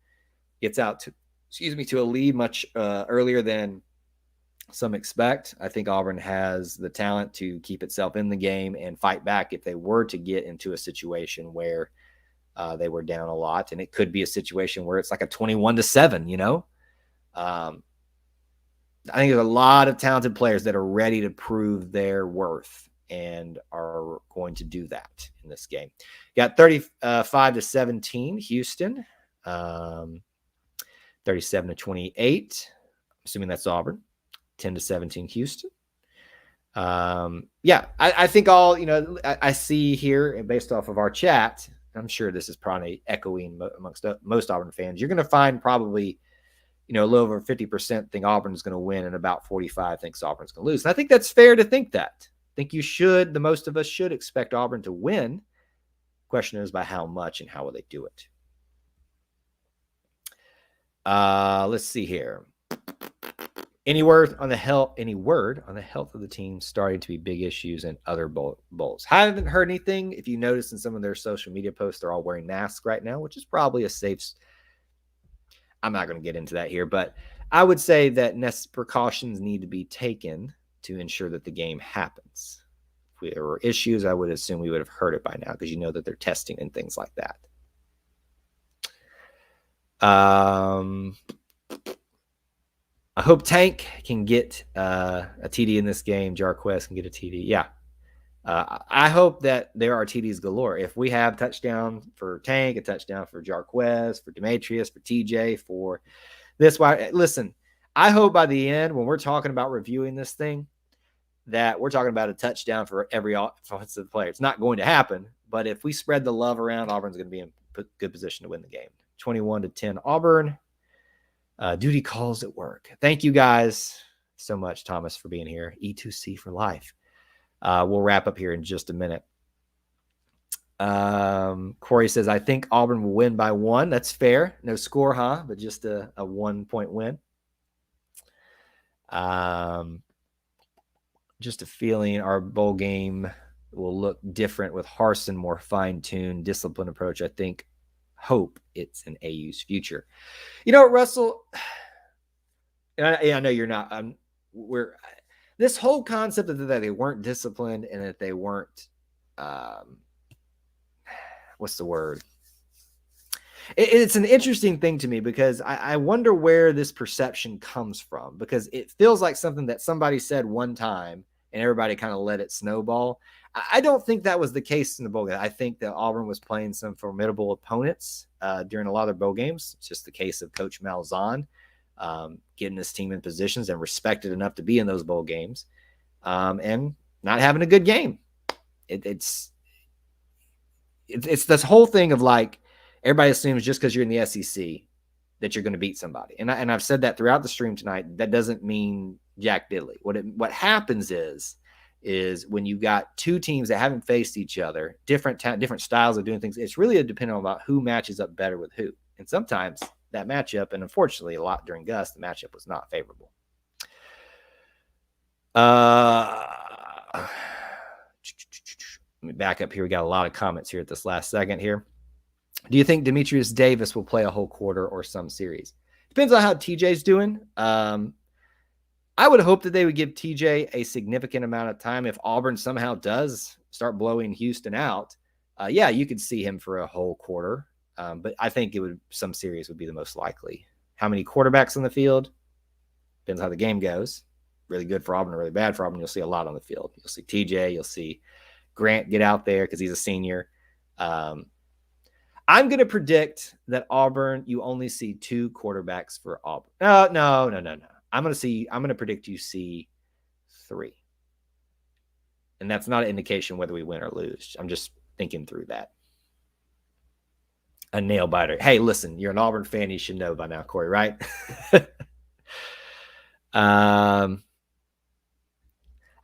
gets out to a lead much earlier than some expect. I think Auburn has the talent to keep itself in the game and fight back if they were to get into a situation where they were down a lot. And it could be a situation where it's like a 21-7, you know? I think there's a lot of talented players that are ready to prove their worth and are going to do that in this game. Got 35-17 Houston, 37-28. Assuming that's Auburn. 10-17 Houston. Yeah, I think all, I see here, based off of our chat, I'm sure this is probably echoing amongst most Auburn fans. You're going to find probably, a little over 50% think Auburn is going to win and about 45 thinks Auburn's going to lose. And I think that's fair to think that. I think the most of us should expect Auburn to win. Question is by how much and how will they do it? Let's see here. Any word on the health of the team starting to be big issues in other bowls? Haven't heard anything. If you notice in some of their social media posts, they're all wearing masks right now, which is probably a safe. I'm not going to get into that here, but I would say that precautions need to be taken to ensure that the game happens. If there were issues, I would assume we would have heard it by now because you know that they're testing and things like that. I hope Tank can get a TD in this game. Jarquez can get a TD. Yeah. I hope that there are TDs galore. If we have touchdown for Tank, a touchdown for Jarquez, for Demetrius, for TJ, for this. Listen, I hope by the end, when we're talking about reviewing this thing, that we're talking about a touchdown for every offensive player. It's not going to happen, but if we spread the love around, Auburn's going to be in good position to win the game. 21-10 Auburn. Duty calls at work. Thank you guys so much, Thomas, for being here. E2C for life. We'll wrap up here in just a minute. Corey says, I think Auburn will win by 1. That's fair. No score, huh? But just a 1-point win. Just a feeling our bowl game will look different with Harsin, more fine-tuned, disciplined approach. Hope it's an AU's future. Russell, I know you're not. This whole concept of that they weren't disciplined and that they weren't, what's the word? It's an interesting thing to me because I wonder where this perception comes from, because it feels like something that somebody said one time and everybody kind of let it snowball. I don't think that was the case in the bowl game. I think that Auburn was playing some formidable opponents during a lot of their bowl games. It's just the case of Coach Malzahn getting his team in positions and respected enough to be in those bowl games and not having a good game. It's this whole thing of like everybody assumes just because you're in the SEC that you're going to beat somebody. And I've said that throughout the stream tonight. That doesn't mean jack diddly. What happens is when you got two teams that haven't faced each other, different styles of doing things, it's really dependent on about who matches up better with who. And sometimes that matchup, and unfortunately a lot during Gus, the matchup was not favorable. Let me back up here. We got a lot of comments here at this last second here. Do you think Demetrius Davis will play a whole quarter or some series? Depends on how TJ's doing. I would hope that they would give TJ a significant amount of time. If Auburn somehow does start blowing Houston out, yeah, you could see him for a whole quarter. But I think some series would be the most likely. How many quarterbacks on the field? Depends how the game goes. Really good for Auburn or really bad for Auburn. You'll see a lot on the field. You'll see TJ. You'll see Grant get out there because he's a senior. I'm going to predict that Auburn, you only see 2 quarterbacks for Auburn. No. I'm going to predict you see 3. And that's not an indication whether we win or lose. I'm just thinking through that. A nail biter. Hey, listen, you're an Auburn fan. You should know by now, Corey, right?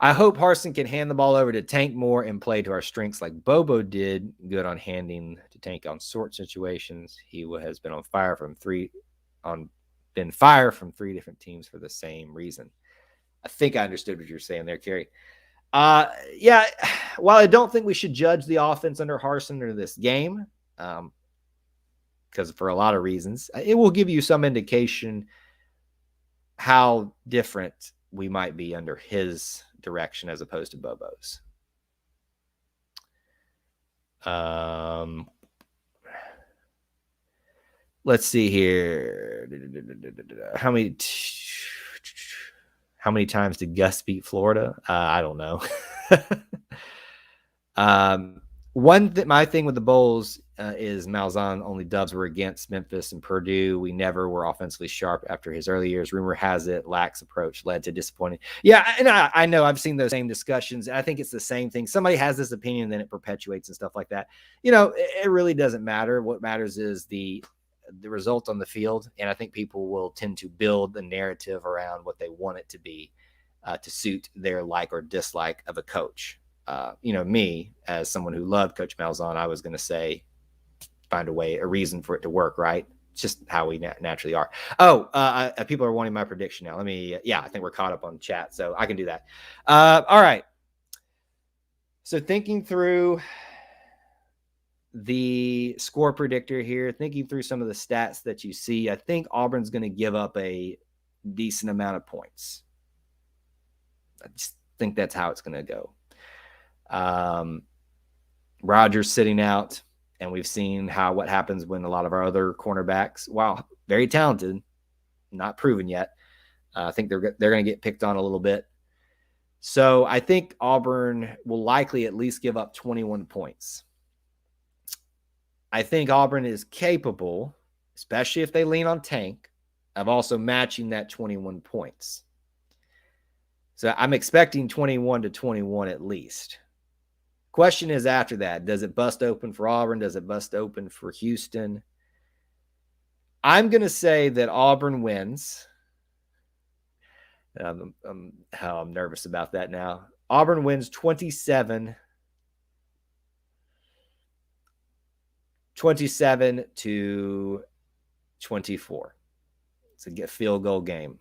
I hope Harsin can hand the ball over to Tank more and play to our strengths like Bobo did. Good on handing to Tank on short situations. He has been on fire from 3 different teams for the same reason. I think I understood what you're saying there, Kerry. Yeah, while I don't think we should judge the offense under Harsin or this game, because for a lot of reasons, it will give you some indication how different we might be under his direction as opposed to Bobo's. Let's see here. How many times did Gus beat Florida? I don't know. My thing with the bowls is Malzahn only dubs were against Memphis and Purdue. We never were offensively sharp after his early years. Rumor has it lax approach led to disappointing. Yeah, and I know I've seen those same discussions. I think it's the same thing. Somebody has this opinion, then it perpetuates and stuff like that. It really doesn't matter. What matters is the result on the field, and I think people will tend to build the narrative around what they want it to be to suit their like or dislike of a coach. Me as someone who loved Coach Malzahn, I was going to say find a reason for it to work, right? It's just how we naturally are. People are wanting my prediction now. I think we're caught up on chat, so I can do that. All right. So thinking through the score predictor here, thinking through some of the stats that you see, I think Auburn's going to give up a decent amount of points. I just think that's how it's going to go. Rodgers sitting out, and we've seen what happens when a lot of our other cornerbacks, while very talented, not proven yet, I think they're going to get picked on a little bit. So I think Auburn will likely at least give up 21 points. I think Auburn is capable, especially if they lean on Tank, of also matching that 21 points. So I'm expecting 21-21 at least. Question is after that, does it bust open for Auburn? Does it bust open for Houston? I'm going to say that Auburn wins. I'm nervous about that now. Auburn wins 27-24. It's a field goal game.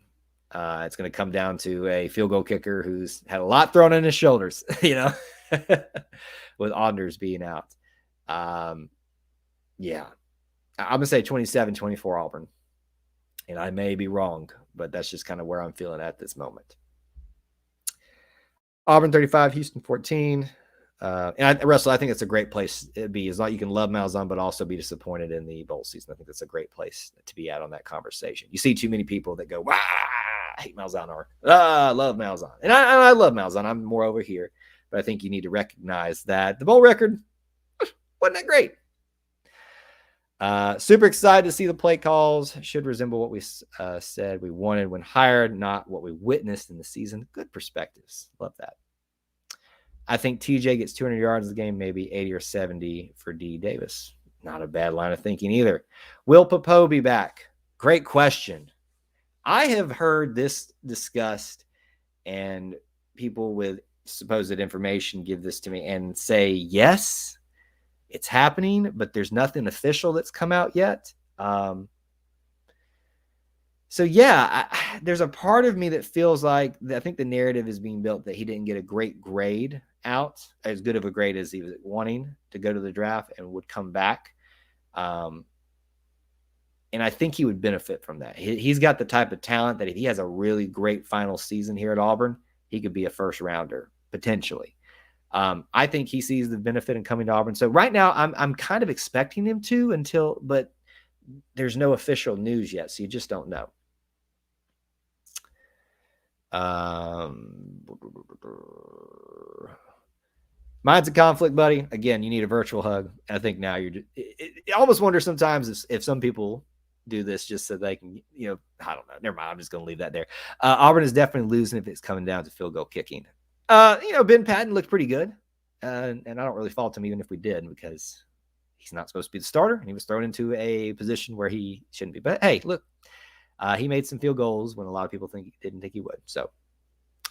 It's going to come down to a field goal kicker who's had a lot thrown on his shoulders, with Anders being out. I'm going to say 27-24 Auburn. And I may be wrong, but that's just kind of where I'm feeling at this Auburn 35, Houston 14. Russell, I think it's a great place to be. As long as you can love Malzahn, but also be disappointed in the bowl season. I think that's a great place to be at on that conversation. You see too many people that go, "Wow, I hate Malzahn," or I love Malzahn. And I love Malzahn. I'm more over here. But I think you need to recognize that the bowl record wasn't that great. Super excited to see the play calls. Should resemble what we said we wanted when hired, not what we witnessed in the season. Good perspectives. Love that. I think TJ gets 200 yards in the game, maybe 80 or 70 for D. Davis. Not a bad line of thinking either. Will Popo be back? Great question. I have heard this discussed, and people with supposed information give this to me and say, yes, it's happening, but there's nothing official that's come out yet. There's a part of me that feels like I think the narrative is being built that he didn't get a great grade out, as good of a grade as he was wanting to go to the draft, and would come back. And I think he would benefit from that. He's got the type of talent that if he has a really great final season here at Auburn, he could be a first rounder potentially. I think he sees the benefit in coming to Auburn. So right now I'm kind of expecting him to but there's no official news yet. So you just don't know. Mine's a conflict, buddy. Again, you need a virtual hug. And I think now I almost wonder sometimes if some people do this just so they can, I don't know. Never mind. I'm just going to leave that there. Auburn is definitely losing if it's coming down to field goal kicking. Ben Patton looked pretty good. And I don't really fault him even if we did, because he's not supposed to be the starter, and he was thrown into a position where he shouldn't be. But hey, look, he made some field goals when a lot of people didn't think he would. So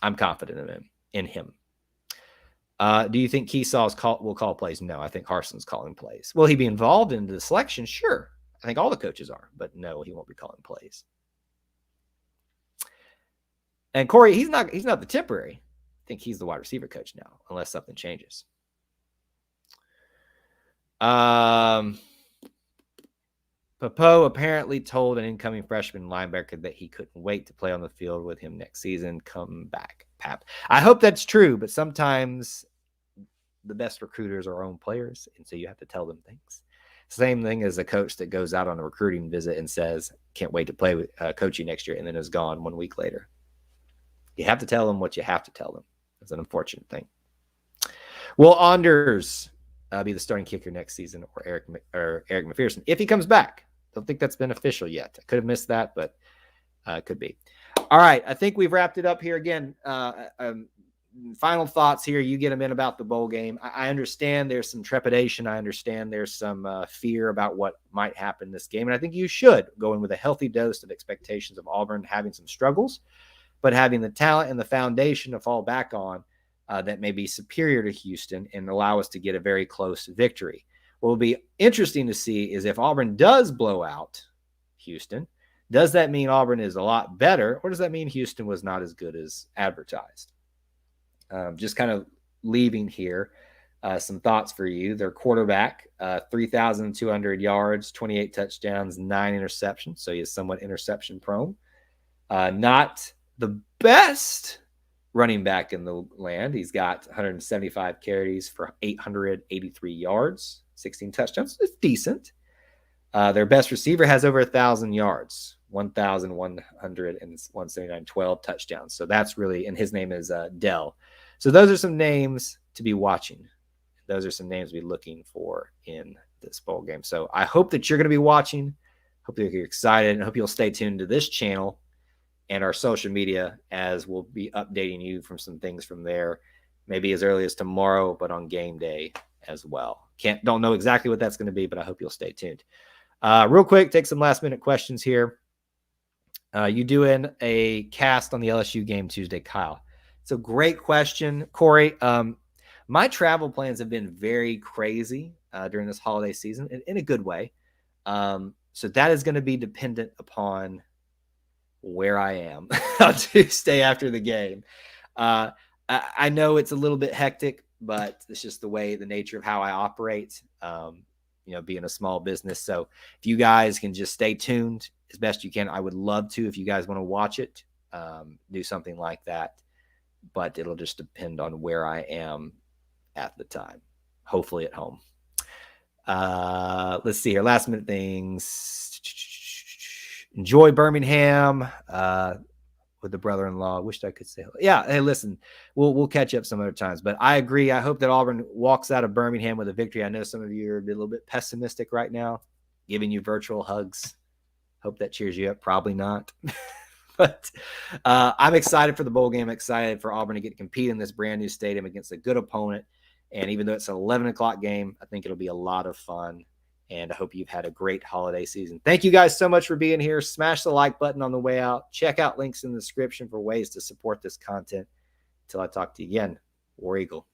I'm confident in him. Do you think Keesaw's will call plays? No, I think Harson's calling plays. Will he be involved in the selection? Sure. I think all the coaches are, but no, he won't be calling plays. And Corey, he's not the temporary. I think he's the wide receiver coach now, unless something changes. Popo apparently told an incoming freshman linebacker that he couldn't wait to play on the field with him next season. Come back, Pap. I hope that's true, but sometimes the best recruiters are our own players, and so you have to tell them things. Same thing as a coach that goes out on a recruiting visit and says, can't wait to play with coach you next year, and then is gone 1 week later. You have to tell them what you have to tell them. It's an unfortunate thing. Will Anders be the starting kicker next season, or Eric McPherson, if he comes back? Don't think that's been official yet. I could have missed that, but it could be. All right, I think we've wrapped it up here. Again, final thoughts here. You get them in about the bowl game. I understand there's some trepidation. I understand there's some fear about what might happen in this game. And I think you should go in with a healthy dose of expectations of Auburn having some struggles, but having the talent and the foundation to fall back on that may be superior to Houston and allow us to get a very close victory. What will be interesting to see is if Auburn does blow out Houston, does that mean Auburn is a lot better, or does that mean Houston was not as good as advertised? Just kind of leaving here some thoughts for you. Their quarterback, 3,200 yards, 28 touchdowns, 9 interceptions. So he is somewhat interception prone. Not the best running back in the land. He's got 175 carries for 883 yards, 16 touchdowns. It's decent. Their best receiver has over 1,000 yards, 1,179, 12 touchdowns. So that's really, and his name is Dell. So those are some names to be watching. Those are some names to be looking for in this bowl game. So I hope that you're going to be watching. Hope that you're excited, and hope you'll stay tuned to this channel and our social media, as we'll be updating you from some things from there, maybe as early as tomorrow, but on game day as well. Don't know exactly what that's going to be, but I hope you'll stay tuned. Real quick, take some last minute questions here. You doing a cast on the LSU game Tuesday, Kyle? It's a great question, Corey. My travel plans have been very crazy during this holiday season, in a good way. So that is going to be dependent upon where I am on Tuesday after the game. I know it's a little bit hectic, but it's just the nature of how I operate, being a small business. So if you guys can just stay tuned as best you can, I would love to, if you guys want to watch it, do something like that, but it'll just depend on where I am at the time, hopefully at home. Let's see here. Last minute things. Enjoy Birmingham with the brother-in-law. Wished I could say, yeah. Hey, listen, we'll catch up some other times, but I agree. I hope that Auburn walks out of Birmingham with a victory. I know some of you are a little bit pessimistic right now, giving you virtual hugs. Hope that cheers you up. Probably not, but I'm excited for the bowl game. I'm excited for Auburn to get to compete in this brand new stadium against a good opponent. And even though it's an 11 o'clock game, I think it'll be a lot of fun. And I hope you've had a great holiday season. Thank you guys so much for being here. Smash the like button on the way out. Check out links in the description for ways to support this content. Until I talk to you again, War Eagle.